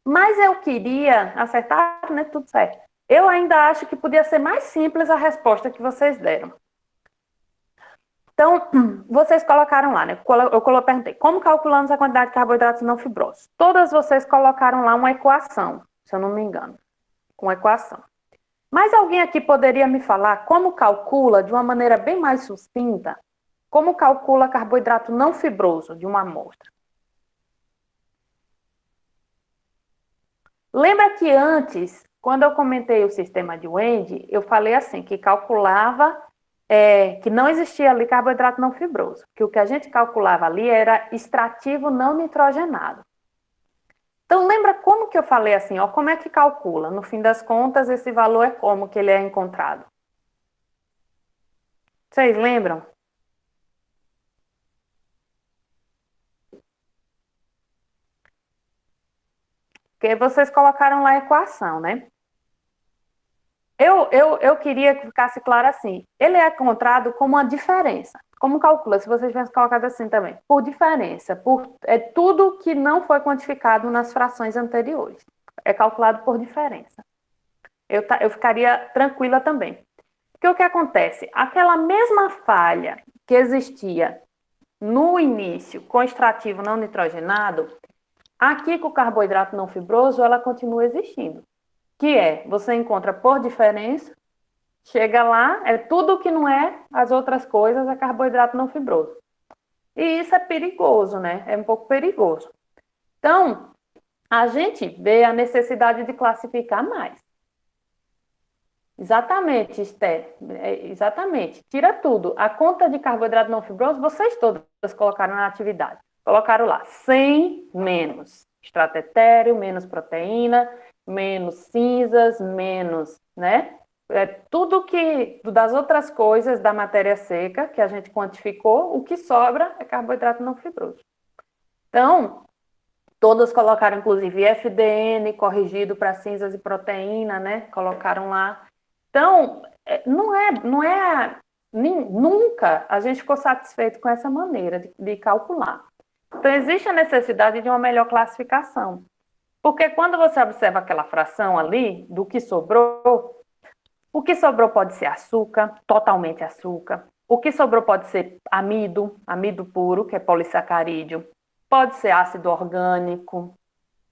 Mas eu queria acertar, né? Tudo certo. Eu ainda acho que podia ser mais simples a resposta que vocês deram. Então, vocês colocaram lá, né? Eu perguntei, como calculamos a quantidade de carboidratos não fibrosos? Todas vocês colocaram lá uma equação, se eu não me engano, com equação. Mas alguém aqui poderia me falar como calcula, de uma maneira bem mais sucinta, como calcula carboidrato não fibroso de uma amostra? Lembra que antes, quando eu comentei o sistema de Wende, eu falei assim, que calculava que não existia ali carboidrato não fibroso, que o que a gente calculava ali era extrativo não nitrogenado. Então, lembra como que eu falei assim, ó, como é que calcula? No fim das contas, esse valor é como que ele é encontrado? Vocês lembram? porque vocês colocaram lá a equação, né? Eu queria que ficasse claro assim, ele é encontrado como uma diferença. Como calcula? Se vocês tivessem colocado assim também, por diferença, é tudo que não foi quantificado nas frações anteriores. É calculado por diferença. Eu ficaria tranquila também. Porque o que acontece? Aquela mesma falha que existia no início com extrativo não nitrogenado, aqui com o carboidrato não fibroso, ela continua existindo. Que é, você encontra por diferença, chega lá, é tudo que não é as outras coisas, é carboidrato não fibroso. E isso é perigoso, né? É um pouco perigoso. Então, a gente vê a necessidade de classificar mais. Exatamente, Esté. Exatamente. Tira tudo. A conta de carboidrato não fibroso, vocês todas colocaram na atividade. Colocaram lá 100 menos extrato etéreo, menos proteína, menos cinzas, menos, né? Tudo que, das outras coisas da matéria seca que a gente quantificou, o que sobra é carboidrato não fibroso. Então, todas colocaram, inclusive, FDN corrigido para cinzas e proteína, né? Colocaram lá. Então, nunca a gente ficou satisfeito com essa maneira de calcular. Então, existe a necessidade de uma melhor classificação. Porque quando você observa aquela fração ali, do que sobrou, o que sobrou pode ser açúcar, totalmente açúcar. O que sobrou pode ser amido puro, que é polissacarídeo. Pode ser ácido orgânico,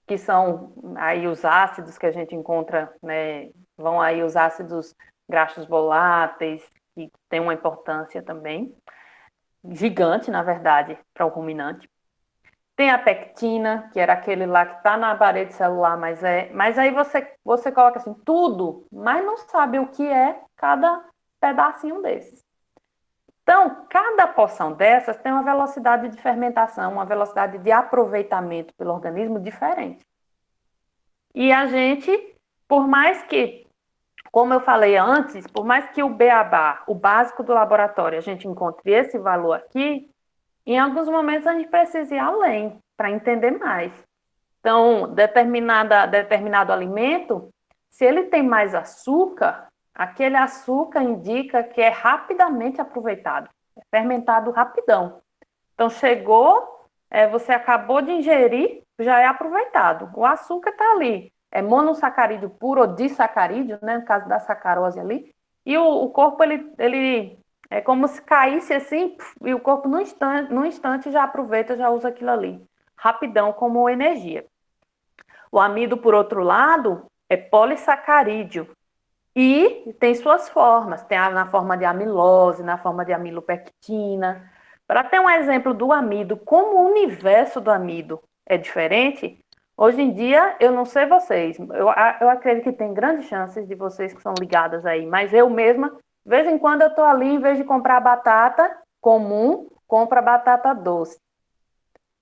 que são aí os ácidos que a gente encontra, né? Vão aí os ácidos graxos voláteis, que tem uma importância também, gigante, na verdade, para o ruminante. Tem a pectina, que era aquele lá que está na parede celular, mas aí você coloca assim, tudo, mas não sabe o que é cada pedacinho desses. Então, cada porção dessas tem uma velocidade de fermentação, uma velocidade de aproveitamento pelo organismo diferente. E a gente, por mais que, como eu falei antes, por mais que o beabá, o básico do laboratório, a gente encontre esse valor aqui, em alguns momentos a gente precisa ir além para entender mais. Então, determinado alimento, se ele tem mais açúcar, aquele açúcar indica que é rapidamente aproveitado, é fermentado rapidão. Então, chegou, você acabou de ingerir, já é aproveitado. O açúcar está ali, é monossacarídeo puro ou disacarídeo, né, no caso da sacarose ali, e o corpo, ele é como se caísse assim, e o corpo no instante já aproveita, já usa aquilo ali, rapidão como energia. O amido, por outro lado, é polissacarídeo e tem suas formas, tem na forma de amilose, na forma de amilopectina. Para ter um exemplo do amido, como o universo do amido é diferente, hoje em dia, eu não sei vocês, eu acredito que tem grandes chances de vocês que são ligadas aí, mas eu mesma, de vez em quando eu estou ali, em vez de comprar batata comum, compro a batata doce.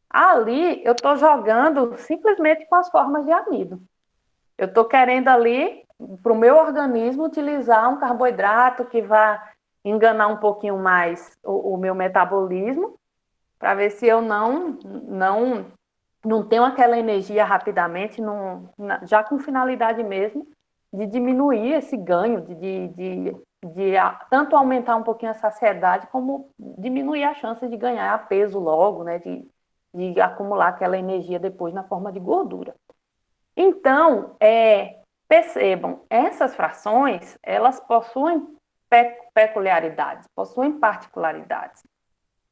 Ali, eu estou jogando simplesmente com as formas de amido. Eu estou querendo ali, para o meu organismo, utilizar um carboidrato que vá enganar um pouquinho mais o meu metabolismo, para ver se eu não tenho aquela energia rapidamente, já com finalidade mesmo de diminuir esse ganho, de tanto aumentar um pouquinho a saciedade, como diminuir a chance de ganhar peso logo, né, de acumular aquela energia depois na forma de gordura. Então, percebam, essas frações, elas possuem peculiaridades, possuem particularidades.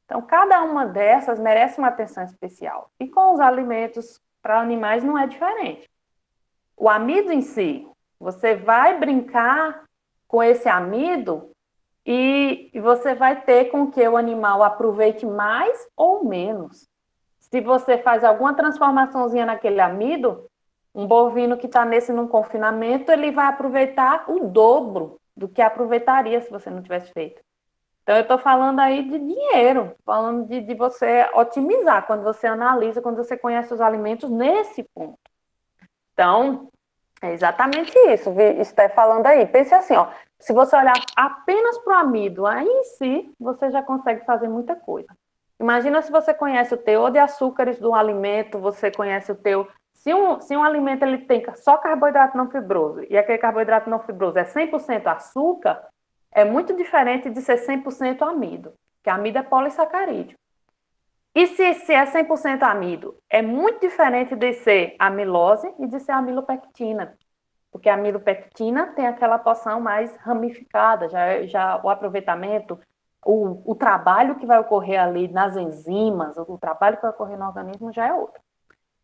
Então, cada uma dessas merece uma atenção especial. E com os alimentos para animais não é diferente. O amido em si, você vai brincar com esse amido e você vai ter com que o animal aproveite mais ou menos. Se você faz alguma transformaçãozinha naquele amido, um bovino que está num confinamento, ele vai aproveitar o dobro do que aproveitaria se você não tivesse feito. Então, eu estou falando aí de dinheiro, falando de você otimizar, quando você analisa, quando você conhece os alimentos nesse ponto. Então, é exatamente isso, está falando aí. Pense assim, ó, se você olhar apenas para o amido, aí em si, você já consegue fazer muita coisa. Imagina se você conhece o teor de açúcares do alimento, você conhece o teor Se um alimento ele tem só carboidrato não fibroso e aquele carboidrato não fibroso é 100% açúcar, é muito diferente de ser 100% amido, que amido é polissacarídeo. E se é 100% amido, é muito diferente de ser amilose e de ser amilopectina, porque a amilopectina tem aquela porção mais ramificada, já o aproveitamento, o trabalho que vai ocorrer ali nas enzimas, o trabalho que vai ocorrer no organismo já é outro.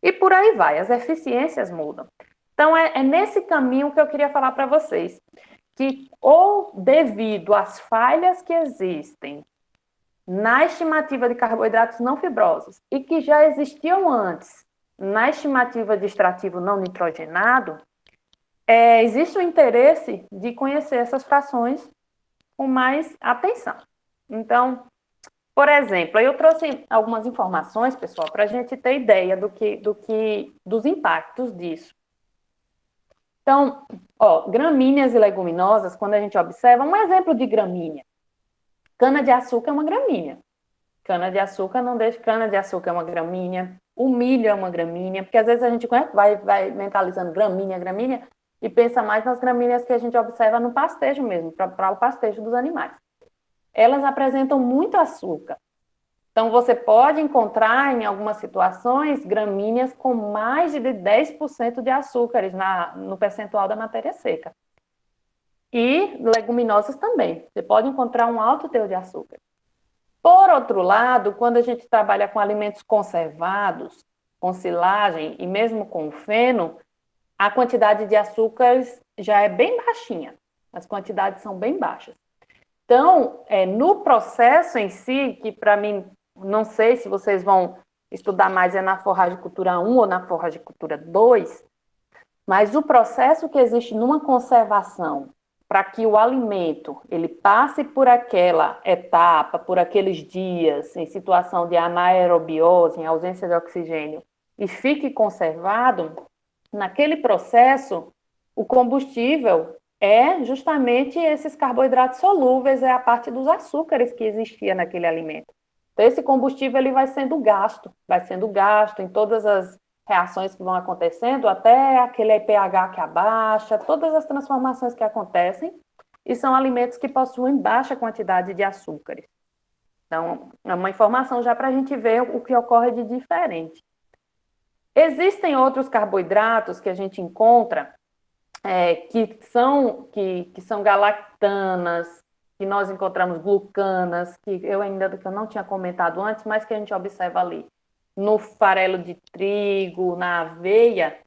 E por aí vai, as eficiências mudam. Então, é nesse caminho que eu queria falar para vocês, que ou devido às falhas que existem na estimativa de carboidratos não fibrosos e que já existiam antes na estimativa de extrativo não nitrogenado, existe o interesse de conhecer essas frações com mais atenção. Então, por exemplo, eu trouxe algumas informações, pessoal, para a gente ter ideia dos impactos disso. Então, gramíneas e leguminosas, quando a gente observa, um exemplo de gramínea. Cana-de-açúcar é uma gramínea. Cana-de-açúcar não deixa, cana-de-açúcar é uma gramínea, o milho é uma gramínea, porque às vezes a gente vai mentalizando gramínea, e pensa mais nas gramíneas que a gente observa no pastejo mesmo, para o pastejo dos animais. Elas apresentam muito açúcar. Então, você pode encontrar, em algumas situações, gramíneas com mais de 10% de açúcares no percentual da matéria seca. E leguminosas também. Você pode encontrar um alto teor de açúcar. Por outro lado, quando a gente trabalha com alimentos conservados, com silagem e mesmo com feno, a quantidade de açúcares já é bem baixinha. As quantidades são bem baixas. Então, no processo em si, que para mim, não sei se vocês vão estudar mais na forragicultura 1 ou na forragicultura 2, mas o processo que existe numa conservação para que o alimento ele passe por aquela etapa, por aqueles dias, em situação de anaerobiose, em ausência de oxigênio, e fique conservado, naquele processo, o combustível é justamente esses carboidratos solúveis, é a parte dos açúcares que existia naquele alimento. Então, esse combustível ele vai sendo gasto em todas as reações que vão acontecendo, até aquele pH que abaixa, todas as transformações que acontecem, e são alimentos que possuem baixa quantidade de açúcares. Então, é uma informação já para a gente ver o que ocorre de diferente. Existem outros carboidratos que a gente encontra, que são galactanas, que nós encontramos glucanas, que eu não tinha comentado antes, mas que a gente observa ali no farelo de trigo, na aveia,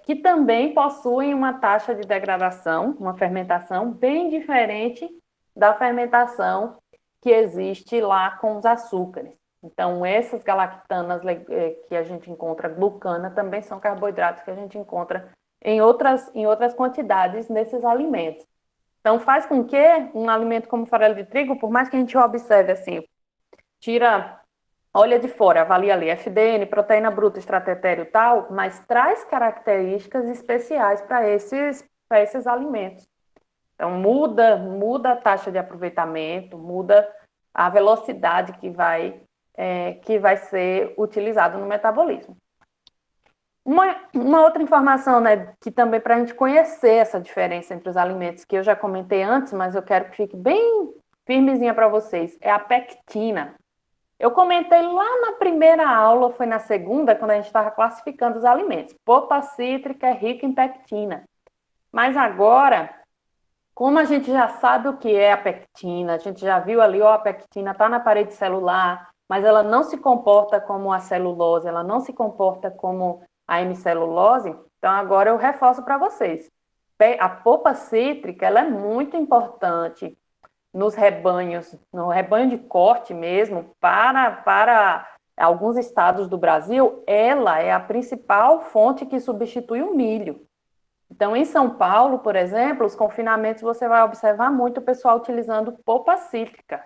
que também possuem uma taxa de degradação, uma fermentação bem diferente da fermentação que existe lá com os açúcares. Então, essas galactanas que a gente encontra, glucana, também são carboidratos que a gente encontra em outras quantidades nesses alimentos. Então, faz com que um alimento como farelo de trigo, por mais que a gente observe assim, olha de fora, avalia ali FDN, proteína bruta, extrato etéreo e tal, mas traz características especiais para esses alimentos. Então, muda a taxa de aproveitamento, muda a velocidade que vai ser utilizado no metabolismo. Uma outra informação, né, que também para a gente conhecer essa diferença entre os alimentos, que eu já comentei antes, mas eu quero que fique bem firmezinha para vocês, é a pectina. Eu comentei lá na primeira aula, foi na segunda, quando a gente estava classificando os alimentos. Polpa cítrica é rica em pectina. Mas agora, como a gente já sabe o que é a pectina, a gente já viu ali, a pectina está na parede celular, mas ela não se comporta como a celulose, ela não se comporta como a hemicelulose, então agora eu reforço para vocês. A polpa cítrica, ela é muito importante nos rebanhos, no rebanho de corte mesmo, para alguns estados do Brasil, ela é a principal fonte que substitui o milho. Então, em São Paulo, por exemplo, os confinamentos você vai observar muito o pessoal utilizando polpa cítrica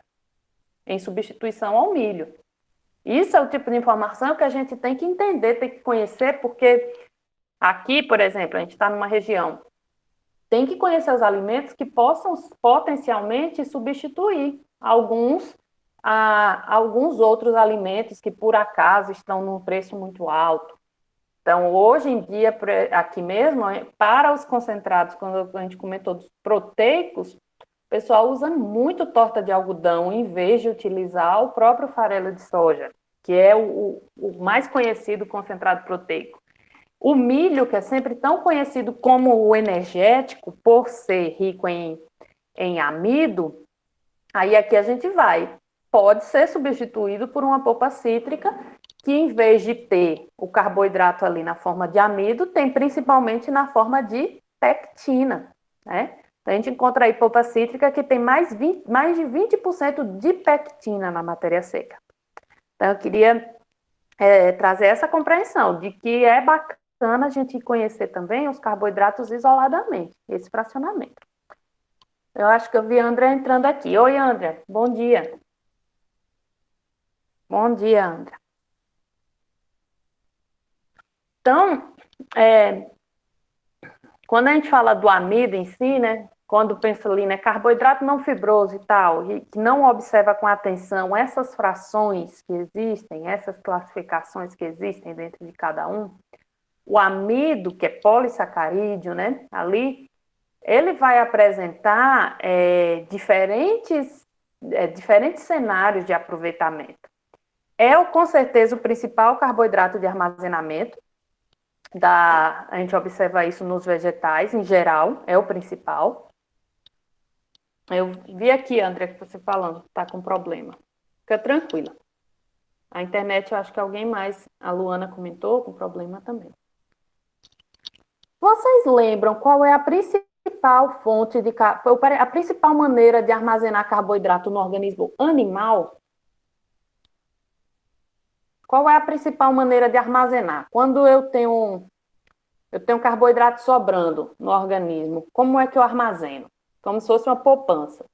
em substituição ao milho. Isso é o tipo de informação que a gente tem que entender, tem que conhecer, porque aqui, por exemplo, a gente está numa região, tem que conhecer os alimentos que possam potencialmente substituir alguns outros alimentos que, por acaso, estão num preço muito alto. Então, hoje em dia, aqui mesmo, para os concentrados, quando a gente comentou dos proteicos, o pessoal usa muito torta de algodão em vez de utilizar o próprio farelo de soja, que é o mais conhecido concentrado proteico. O milho, que é sempre tão conhecido como o energético, por ser rico em amido, aí aqui a gente vai. Pode ser substituído por uma polpa cítrica, que em vez de ter o carboidrato ali na forma de amido, tem principalmente na forma de pectina, né? A gente encontra aí polpa cítrica que tem mais de 20% de pectina na matéria seca. Então, eu queria trazer essa compreensão de que é bacana a gente conhecer também os carboidratos isoladamente, esse fracionamento. Eu acho que eu vi a André entrando aqui. Oi, André, bom dia. Bom dia, André. Então, quando a gente fala do amido em si, né, quando pensa ali, né, carboidrato não fibroso e tal, e que não observa com atenção essas frações que existem, essas classificações que existem dentro de cada um, o amido, que é polissacarídeo, né, ali, ele vai apresentar diferentes cenários de aproveitamento. Com certeza, o principal carboidrato de armazenamento, a gente observa isso nos vegetais, em geral, é o principal. Eu vi aqui, André, que você falando que está com problema. Fica tranquila. A internet, eu acho que alguém mais, a Luana comentou, com problema também. Vocês lembram qual é a principal fonte a principal maneira de armazenar carboidrato no organismo animal? Qual é a principal maneira de armazenar? Quando eu tenho carboidrato sobrando no organismo, como é que eu armazeno? Como se fosse uma poupança.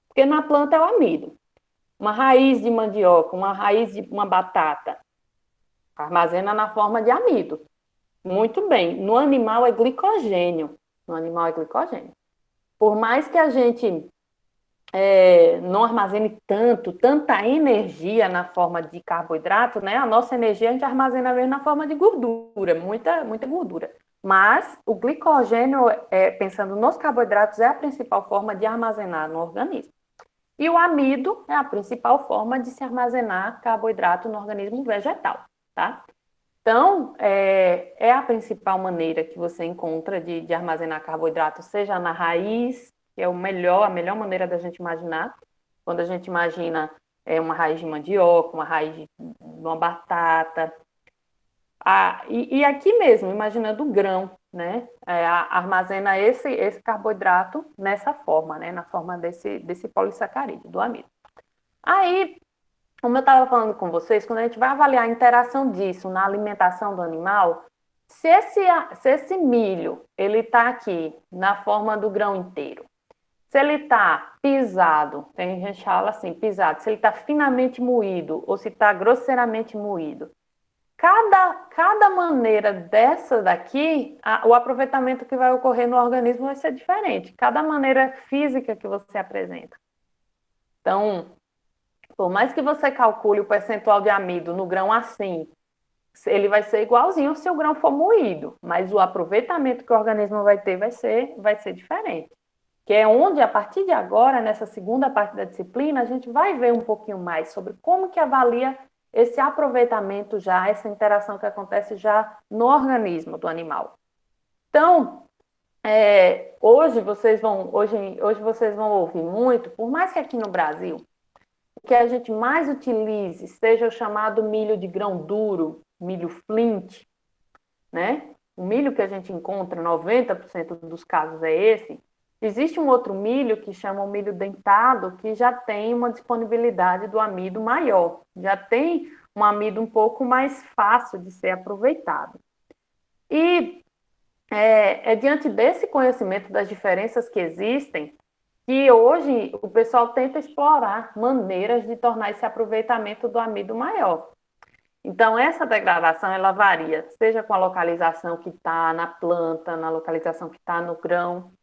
Porque na planta é o amido. Uma raiz de mandioca, uma raiz de uma batata, armazena na forma de amido. Muito bem. No animal é glicogênio. No animal é glicogênio. Por mais que a gente não armazene tanta energia na forma de carboidrato, né? A nossa energia a gente armazena mesmo na forma de gordura, muita gordura. Mas o glicogênio, pensando nos carboidratos, é a principal forma de armazenar no organismo. E o amido é a principal forma de se armazenar carboidrato no organismo vegetal, tá? Então, é a principal maneira que você encontra de armazenar carboidrato, seja na raiz, que é a melhor maneira da gente imaginar, quando a gente imagina uma raiz de mandioca, uma raiz de uma batata. E aqui mesmo, imaginando o grão, né? Armazena esse carboidrato nessa forma, né? Na forma desse polissacarídeo, do amido. Aí, como eu estava falando com vocês, quando a gente vai avaliar a interação disso na alimentação do animal, se esse milho ele está aqui na forma do grão inteiro, se ele está pisado, tem gente que fala assim, pisado, se ele está finamente moído ou se está grosseiramente moído, cada maneira dessa daqui, o aproveitamento que vai ocorrer no organismo vai ser diferente, cada maneira física que você apresenta. Então, por mais que você calcule o percentual de amido no grão assim, ele vai ser igualzinho se o grão for moído, mas o aproveitamento que o organismo vai ter vai ser diferente. Que é onde, a partir de agora, nessa segunda parte da disciplina, a gente vai ver um pouquinho mais sobre como que avalia esse aproveitamento já, essa interação que acontece já no organismo do animal. Então, hoje vocês vão ouvir muito, por mais que aqui no Brasil o que a gente mais utilize seja o chamado milho de grão duro, milho flint, né? O milho que a gente encontra, 90% dos casos é esse. Existe um outro milho que chama o milho dentado, que já tem uma disponibilidade do amido maior, já tem um amido um pouco mais fácil de ser aproveitado. E diante desse conhecimento das diferenças que existem, que hoje o pessoal tenta explorar maneiras de tornar esse aproveitamento do amido maior. Então, essa degradação, ela varia, seja com a localização que está na planta, na localização que está no grão,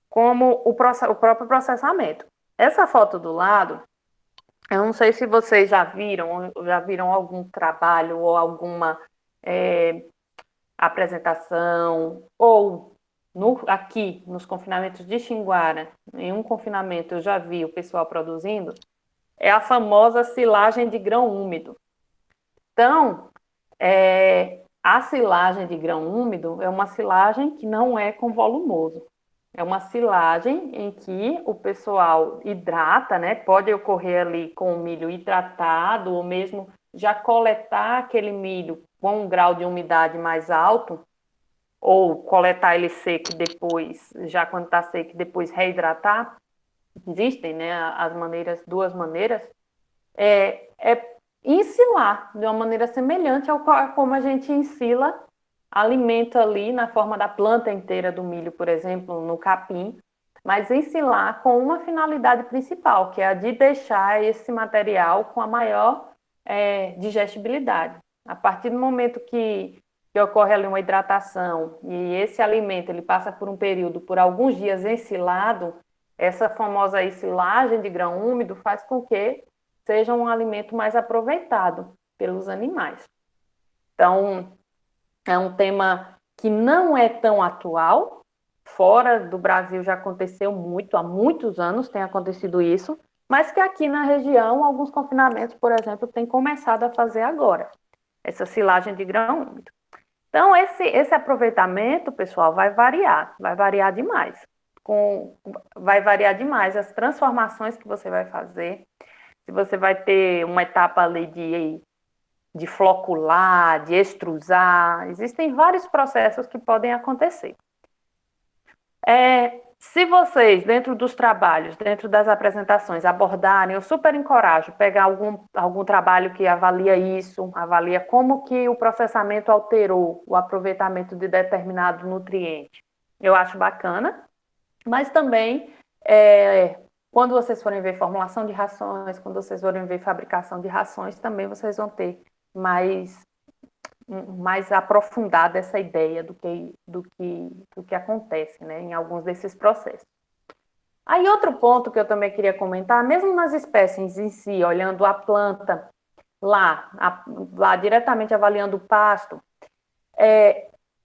como o próprio processamento. Essa foto do lado, eu não sei se vocês já viram algum trabalho ou alguma apresentação, ou aqui nos confinamentos de Xinguara, em um confinamento eu já vi o pessoal produzindo, é a famosa silagem de grão úmido. Então, a silagem de grão úmido é uma silagem que não é com volumoso. É uma silagem em que o pessoal hidrata, né? Pode ocorrer ali com o milho hidratado, ou mesmo já coletar aquele milho com um grau de umidade mais alto, ou coletar ele seco e depois, já quando está seco, depois reidratar. Existem, né, as maneiras, duas maneiras. É ensilar de uma maneira semelhante ao como a gente ensila alimento ali na forma da planta inteira do milho, por exemplo, no capim, mas ensilar com uma finalidade principal, que é a de deixar esse material com a maior digestibilidade. A partir do momento que ocorre ali uma hidratação e esse alimento ele passa por um período, por alguns dias ensilado, essa famosa ensilagem de grão úmido faz com que seja um alimento mais aproveitado pelos animais. Então, é um tema que não é tão atual, fora do Brasil já aconteceu muito, há muitos anos tem acontecido isso, mas que aqui na região, alguns confinamentos, por exemplo, têm começado a fazer agora, essa silagem de grão úmido. Então, esse aproveitamento, pessoal, vai variar demais. Vai variar demais as transformações que você vai fazer, se você vai ter uma etapa ali de flocular, de extrusar, existem vários processos que podem acontecer. Se vocês, dentro dos trabalhos, dentro das apresentações, abordarem, eu super encorajo pegar algum trabalho que avalia isso, avalia como que o processamento alterou o aproveitamento de determinado nutriente. Eu acho bacana, mas também quando vocês forem ver formulação de rações, quando vocês forem ver fabricação de rações, também vocês vão ter mais aprofundada essa ideia do que acontece, né, em alguns desses processos. Aí outro ponto que eu também queria comentar, mesmo nas espécies em si, olhando a planta lá diretamente avaliando o pasto,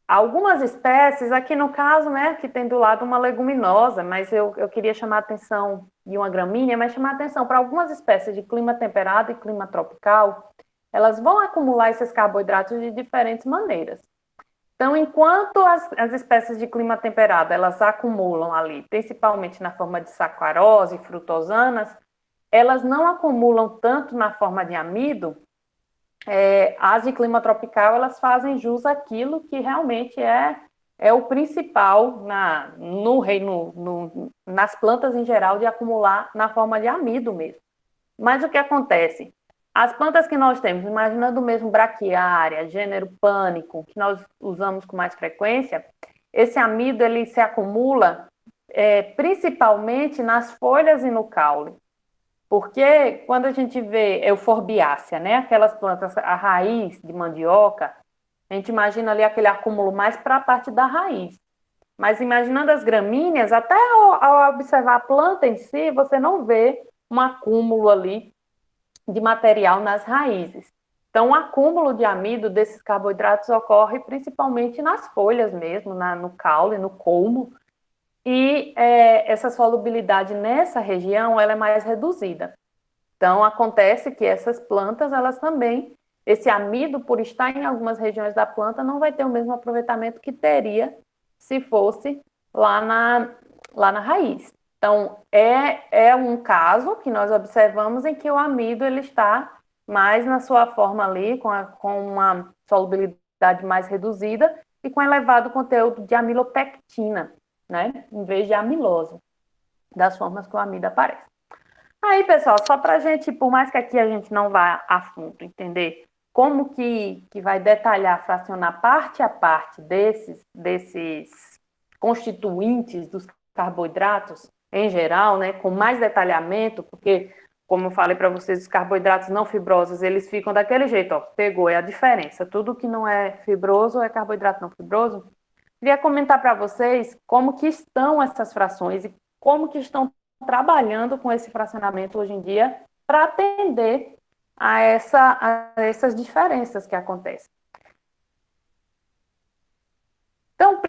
algumas espécies, aqui no caso, né, que tem do lado uma leguminosa, mas eu queria chamar a atenção de uma gramínea, mas chamar a atenção para algumas espécies de clima temperado e clima tropical, elas vão acumular esses carboidratos de diferentes maneiras. Então, enquanto as espécies de clima temperado, elas acumulam ali, principalmente na forma de sacarose e frutosanas, elas não acumulam tanto na forma de amido. As de clima tropical, elas fazem jus àquilo que realmente é o principal nas plantas em geral, de acumular na forma de amido mesmo. Mas o que acontece? As plantas que nós temos, imaginando mesmo braquiária, gênero pânico, que nós usamos com mais frequência, esse amido ele se acumula principalmente nas folhas e no caule. Porque quando a gente vê euforbiácea, né, aquelas plantas, a raiz de mandioca, a gente imagina ali aquele acúmulo mais para a parte da raiz. Mas imaginando as gramíneas, até ao observar a planta em si, você não vê um acúmulo ali de material nas raízes. Então, o acúmulo de amido desses carboidratos ocorre principalmente nas folhas mesmo, no caule, no colmo, e essa solubilidade nessa região ela é mais reduzida. Então, acontece que essas plantas, elas também, esse amido, por estar em algumas regiões da planta, não vai ter o mesmo aproveitamento que teria se fosse lá na raiz. Então, é um caso que nós observamos em que o amido ele está mais na sua forma ali, com uma solubilidade mais reduzida e com elevado conteúdo de amilopectina, né? Em vez de amilose, das formas que o amido aparece. Aí, pessoal, só para a gente, por mais que aqui a gente não vá a fundo, entender como que vai detalhar, fracionar parte a parte desses constituintes dos carboidratos, em geral, né, com mais detalhamento, porque, como eu falei para vocês, os carboidratos não fibrosos, eles ficam daquele jeito, ó, pegou, é a diferença. Tudo que não é fibroso é carboidrato não fibroso. Queria comentar para vocês como que estão essas frações e como que estão trabalhando com esse fracionamento hoje em dia para atender a essas diferenças que acontecem. Então, o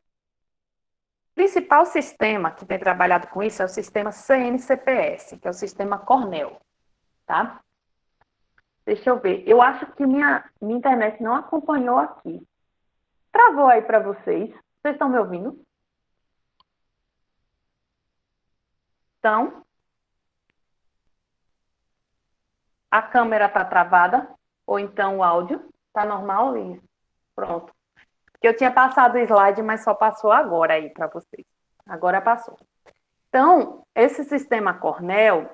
principal sistema que tem trabalhado com isso é o sistema CNCPS, que é o sistema Cornell, tá? Deixa eu ver. Eu acho que minha internet não acompanhou aqui. Travou aí para vocês. Vocês estão me ouvindo? Então, a câmera está travada? Ou então o áudio? Está normal? Pronto. Porque eu tinha passado o slide, mas só passou agora aí para vocês. Agora passou. Então, esse sistema Cornell,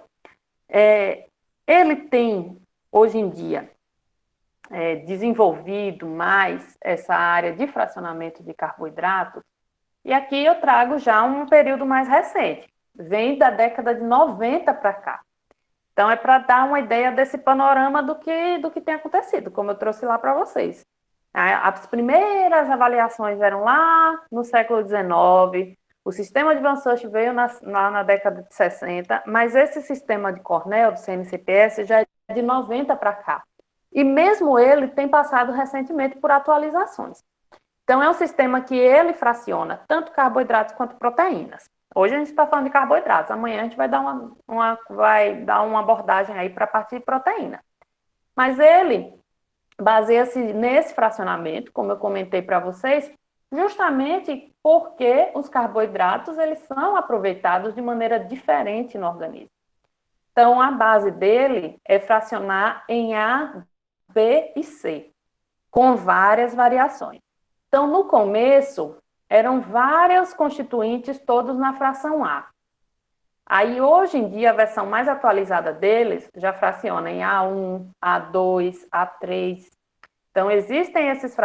ele tem, hoje em dia, desenvolvido mais essa área de fracionamento de carboidratos, e aqui eu trago já um período mais recente, vem da década de 90 para cá. Então, é para dar uma ideia desse panorama do que tem acontecido, como eu trouxe lá para vocês. As primeiras avaliações eram lá no século XIX, o sistema de Van Sucht veio lá na década de 60, mas esse sistema de Cornell, do CNCPS, já é de 90 para cá. E mesmo ele tem passado recentemente por atualizações. Então, é um sistema que ele fraciona tanto carboidratos quanto proteínas. Hoje a gente está falando de carboidratos, amanhã a gente vai dar uma abordagem aí para a parte de proteína. Mas ele baseia-se nesse fracionamento, como eu comentei para vocês, justamente porque os carboidratos eles são aproveitados de maneira diferente no organismo. Então, a base dele é fracionar em A, B e C, com várias variações. Então, no começo, eram vários constituintes, todos na fração A. Aí, hoje em dia, a versão mais atualizada deles já fraciona em A1, A2, A3. Então, existem essas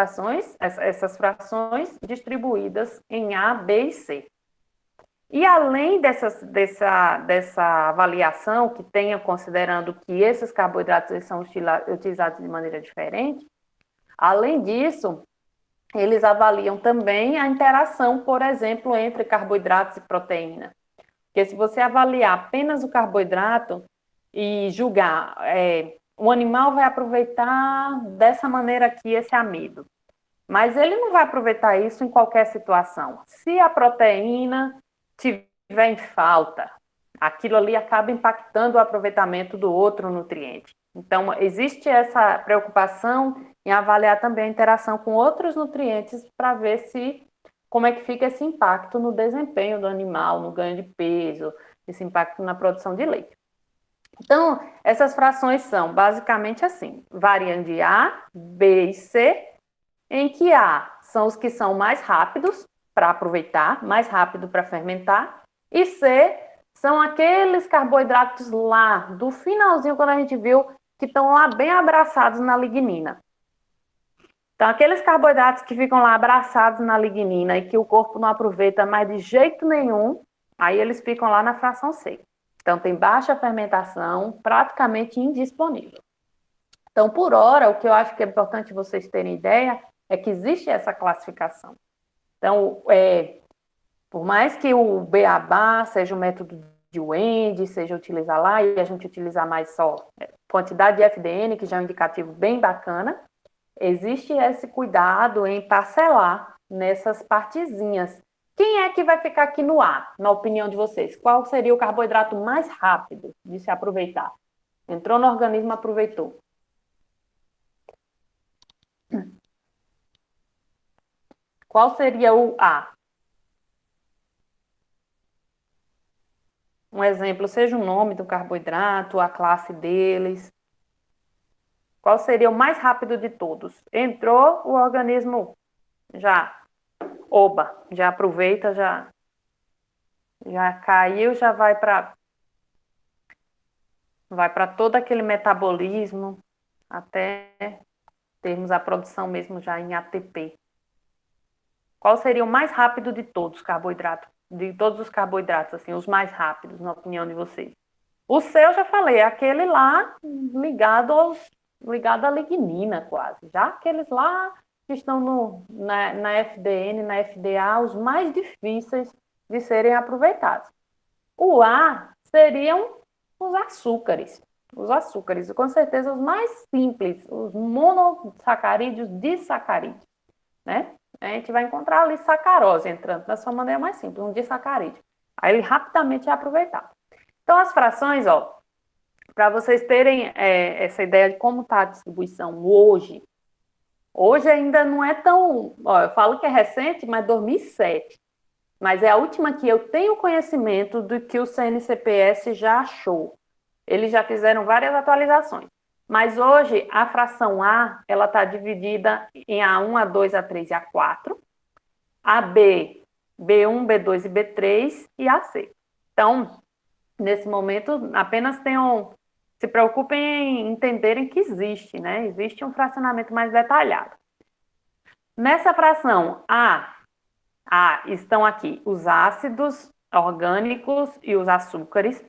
frações distribuídas em A, B e C. E além dessa avaliação que tenha considerando que esses carboidratos eles são utilizados de maneira diferente, além disso, eles avaliam também a interação, por exemplo, entre carboidratos e proteína. Porque se você avaliar apenas o carboidrato e julgar, o animal vai aproveitar dessa maneira aqui esse amido. Mas ele não vai aproveitar isso em qualquer situação. Se a proteína tiver em falta, aquilo ali acaba impactando o aproveitamento do outro nutriente. Então, existe essa preocupação em avaliar também a interação com outros nutrientes para ver como é que fica esse impacto no desempenho do animal, no ganho de peso, esse impacto na produção de leite. Então, essas frações são basicamente assim, variando de A, B e C, em que A são os que são mais rápidos para aproveitar, mais rápido para fermentar, e C são aqueles carboidratos lá do finalzinho, quando a gente viu, que estão lá bem abraçados na lignina. Então, aqueles carboidratos que ficam lá abraçados na lignina e que o corpo não aproveita mais de jeito nenhum, aí eles ficam lá na fração C. Então, tem baixa fermentação, praticamente indisponível. Então, por hora, o que eu acho que é importante vocês terem ideia é que existe essa classificação. Então, por mais que o BABA seja o método de Wende, seja utilizar lá, e a gente utilizar mais só quantidade de FDN, que já é um indicativo bem bacana, existe esse cuidado em parcelar nessas partezinhas. Quem é que vai ficar aqui no A, na opinião de vocês? Qual seria o carboidrato mais rápido de se aproveitar? Entrou no organismo, aproveitou. Qual seria o A? Um exemplo, seja o nome do carboidrato, a classe deles. Qual seria o mais rápido de todos? Entrou, o organismo já já aproveita, já caiu, já vai para todo aquele metabolismo até termos a produção mesmo já em ATP. Qual seria o mais rápido de todos os carboidratos? De todos os carboidratos, assim, os mais rápidos, na opinião de vocês? O seu, já falei, é aquele lá ligado à lignina, quase. Já aqueles lá que estão na FDN, na FDA, os mais difíceis de serem aproveitados. O A seriam os açúcares. Os açúcares, com certeza, os mais simples, os monossacarídeos, disacarídeos, né? a gente vai encontrar ali sacarose entrando da sua maneira mais simples, um disacarídeo. Aí ele rapidamente é aproveitado. Então, as frações, ó, para vocês terem essa ideia de como está a distribuição hoje, hoje ainda não é tão, ó, eu falo que é recente, mas 2007, mas é a última que eu tenho conhecimento do que o CNCPS já achou. Eles já fizeram várias atualizações. Mas hoje a fração A, ela está dividida em A1, A2, A3 e A4, AB, B1, B2 e B3 e AC. Então, nesse momento, apenas se preocupem em entenderem que existe, né? Existe um fracionamento mais detalhado. Nessa fração A estão aqui os ácidos orgânicos e os açúcares.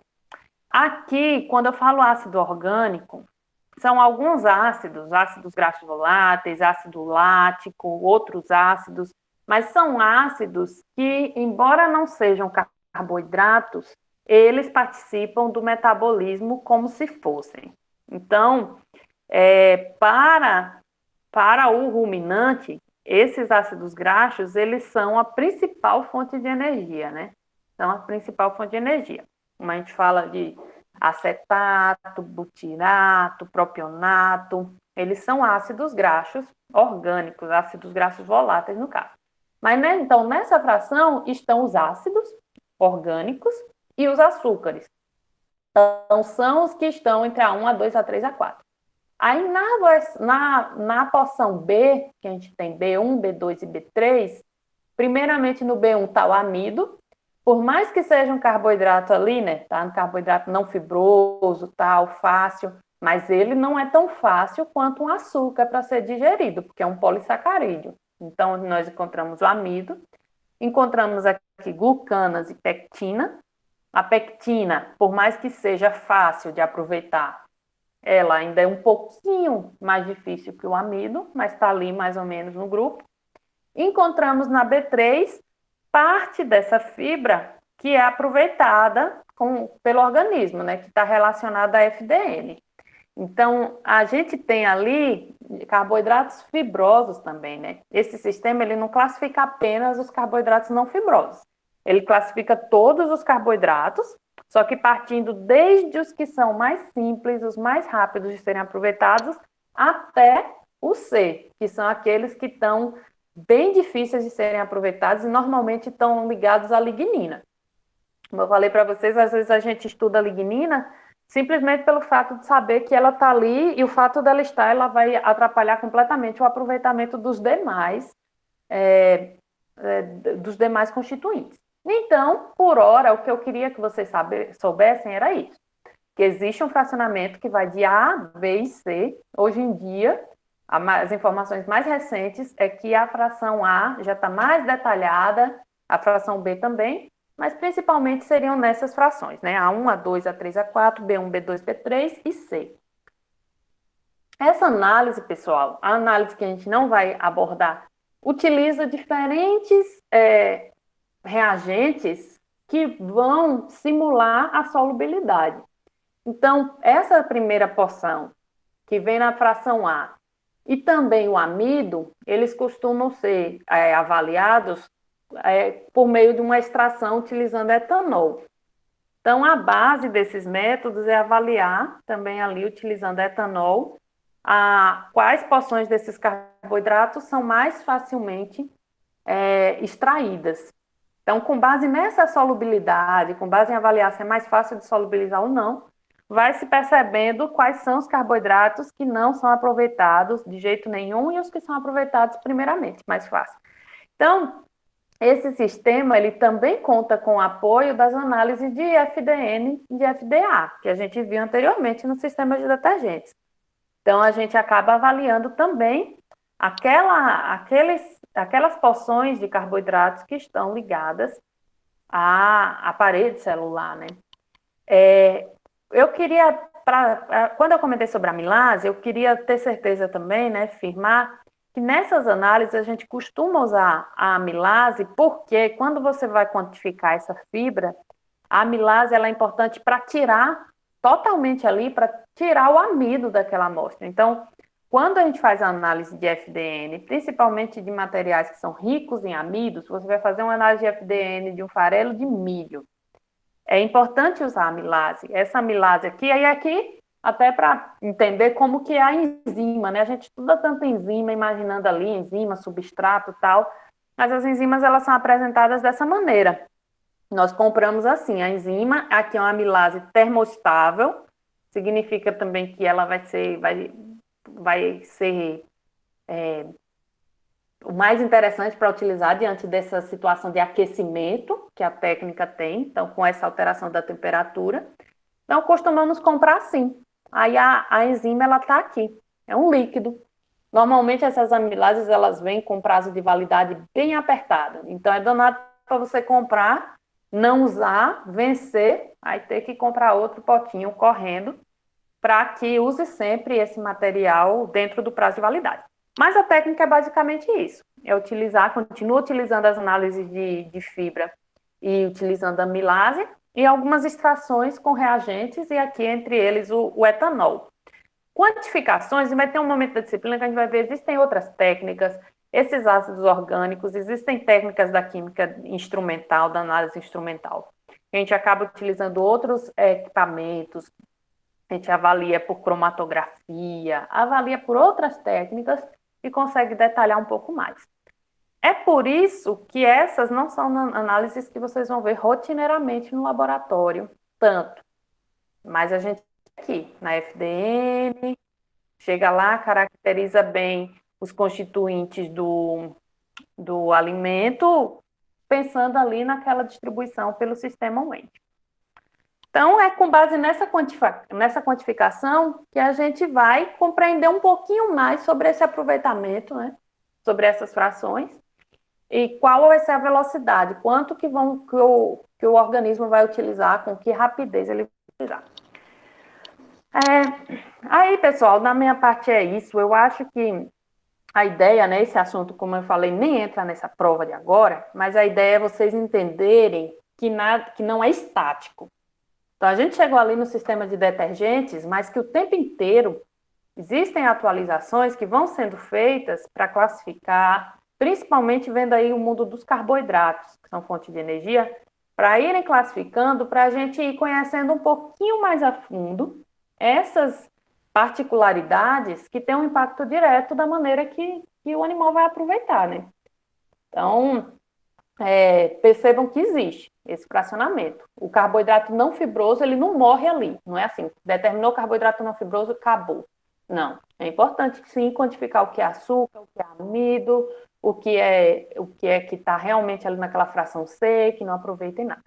Aqui, quando eu falo ácido orgânico, são alguns ácidos graxos voláteis, ácido lático, outros ácidos, mas são ácidos que, embora não sejam carboidratos, eles participam do metabolismo como se fossem. Então, para o ruminante, esses ácidos graxos, eles são a principal fonte de energia, né? São a principal fonte de energia. Como a gente fala de acetato, butirato, propionato, eles são ácidos graxos orgânicos, ácidos graxos voláteis no caso. Mas, né, então, nessa fração estão os ácidos orgânicos e os açúcares. Então, são os que estão entre A1, A2, A3, A4. Aí, na porção B, que a gente tem B1, B2 e B3, primeiramente no B1 está o amido, por mais que seja um carboidrato ali, né, tá? Um carboidrato não fibroso, tal, fácil, mas ele não é tão fácil quanto um açúcar para ser digerido, porque é um polissacarídeo. Então, nós encontramos o amido, encontramos aqui glucanas e pectina. A pectina, por mais que seja fácil de aproveitar, ela ainda é um pouquinho mais difícil que o amido, mas está ali mais ou menos no grupo. Encontramos na B3 parte dessa fibra que é aproveitada pelo organismo, né, que está relacionada à FDN. Então, a gente tem ali carboidratos fibrosos também, né? Esse sistema, ele não classifica apenas os carboidratos não fibrosos. Ele classifica todos os carboidratos, só que partindo desde os que são mais simples, os mais rápidos de serem aproveitados, até o C, que são aqueles que estão bem difíceis de serem aproveitados e normalmente estão ligados à lignina. Como eu falei para vocês, às vezes a gente estuda a lignina simplesmente pelo fato de saber que ela está ali e o fato dela estar, ela vai atrapalhar completamente o aproveitamento dos demais constituintes. Então, por hora, o que eu queria que vocês soubessem era isso, que existe um fracionamento que vai de A, B e C. Hoje em dia, as informações mais recentes é que a fração A já está mais detalhada, a fração B também, mas principalmente seriam nessas frações, né? A1, A2, A3, A4, B1, B2, B3 e C. Essa análise, pessoal, a análise que a gente não vai abordar, utiliza diferentes reagentes que vão simular a solubilidade. Então, essa primeira porção, que vem na fração A, e também o amido, eles costumam ser avaliados por meio de uma extração utilizando etanol. Então, a base desses métodos é avaliar, também ali utilizando etanol, quais porções desses carboidratos são mais facilmente extraídas. Então, com base nessa solubilidade, com base em avaliar se é mais fácil de solubilizar ou não, vai se percebendo quais são os carboidratos que não são aproveitados de jeito nenhum e os que são aproveitados primeiramente, mais fácil. Então, esse sistema, ele também conta com o apoio das análises de FDN e de FDA, que a gente viu anteriormente no sistema de detergentes. Então, a gente acaba avaliando também aquelas porções de carboidratos que estão ligadas à parede celular, né? Eu queria, quando eu comentei sobre a amilase, eu queria ter certeza também, né, afirmar que nessas análises a gente costuma usar a amilase porque quando você vai quantificar essa fibra, a amilase ela é importante para tirar totalmente ali, para tirar o amido daquela amostra. Então, quando a gente faz a análise de FDN, principalmente de materiais que são ricos em amidos, você vai fazer uma análise de FDN de um farelo de milho. É importante usar a amilase. Essa amilase aqui, aí aqui, até para entender como que é a enzima, né? A gente estuda tanto enzima, imaginando ali enzima, substrato e tal, mas as enzimas, elas são apresentadas dessa maneira. Nós compramos assim, a enzima, aqui é uma amilase termostável, significa também que ela vai ser o mais interessante para utilizar diante dessa situação de aquecimento que a técnica tem, então com essa alteração da temperatura. Então costumamos comprar assim. Aí a enzima ela está aqui, é um líquido. Normalmente essas amilases elas vêm com prazo de validade bem apertado, então é danado para você comprar, não usar, vencer, aí ter que comprar outro potinho correndo para que use sempre esse material dentro do prazo de validade. Mas a técnica é basicamente isso, é utilizar, continua utilizando as análises de fibra e utilizando a amilase e algumas extrações com reagentes, e aqui entre eles o etanol. Quantificações, e vai ter um momento da disciplina que a gente vai ver, existem outras técnicas, esses ácidos orgânicos, existem técnicas da química instrumental, da análise instrumental. A gente acaba utilizando outros equipamentos, a gente avalia por cromatografia, avalia por outras técnicas e consegue detalhar um pouco mais. É por isso que essas não são análises que vocês vão ver rotineiramente no laboratório, tanto. Mas a gente aqui, na FDN, chega lá, caracteriza bem os constituintes do alimento, pensando ali naquela distribuição pelo sistema UENT. Então, é com base nessa quantificação que a gente vai compreender um pouquinho mais sobre esse aproveitamento, né? Sobre essas frações, e qual vai ser a velocidade, quanto que o organismo vai utilizar, com que rapidez ele vai utilizar. Aí, pessoal, na minha parte é isso. Eu acho que a ideia, né, esse assunto, como eu falei, nem entra nessa prova de agora, mas a ideia é vocês entenderem que não é estático. Então, a gente chegou ali no sistema de detergentes, mas que o tempo inteiro existem atualizações que vão sendo feitas para classificar, principalmente vendo aí o mundo dos carboidratos, que são fonte de energia, para irem classificando, para a gente ir conhecendo um pouquinho mais a fundo essas particularidades que têm um impacto direto da maneira que o animal vai aproveitar, né? Então, percebam que existe esse fracionamento. O carboidrato não fibroso, ele não morre ali, não é assim, determinou o carboidrato não fibroso, acabou. Não, é importante sim quantificar o que é açúcar, o que é amido, o que é que está realmente ali naquela fração C, que não aproveita em nada.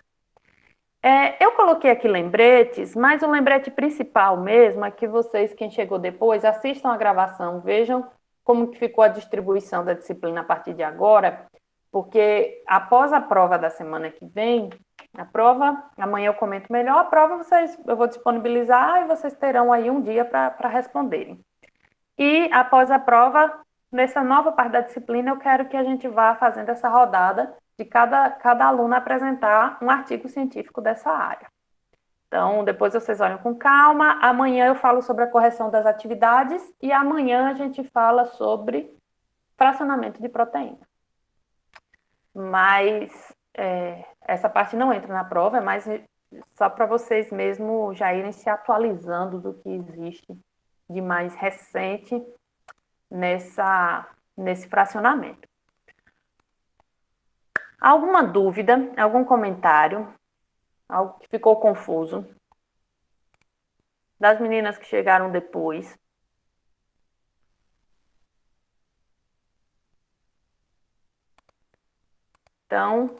Eu coloquei aqui lembretes, mas o lembrete principal mesmo é que vocês, quem chegou depois, assistam a gravação, vejam como que ficou a distribuição da disciplina a partir de agora, porque após a prova da semana que vem, a prova, amanhã eu comento melhor, a prova eu vou disponibilizar e vocês terão aí um dia para responderem. E após a prova, nessa nova parte da disciplina, eu quero que a gente vá fazendo essa rodada de cada aluno apresentar um artigo científico dessa área. Então, depois vocês olham com calma. Amanhã eu falo sobre a correção das atividades e amanhã a gente fala sobre fracionamento de proteína. Mas essa parte não entra na prova, é mais só para vocês mesmo já irem se atualizando do que existe de mais recente nesse fracionamento. Alguma dúvida, algum comentário, algo que ficou confuso? Das meninas que chegaram depois. Então,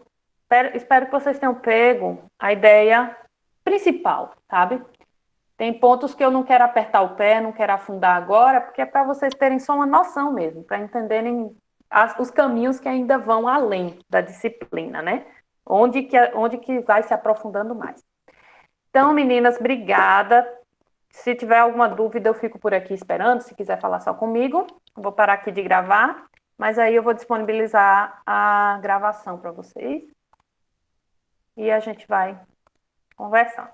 espero que vocês tenham pego a ideia principal, sabe? Tem pontos que eu não quero apertar o pé, não quero afundar agora, porque é para vocês terem só uma noção mesmo, para entenderem os caminhos que ainda vão além da disciplina, né? Onde que vai se aprofundando mais. Então, meninas, obrigada. Se tiver alguma dúvida, eu fico por aqui esperando. Se quiser falar só comigo, eu vou parar aqui de gravar, mas aí eu vou disponibilizar a gravação para vocês e a gente vai conversando.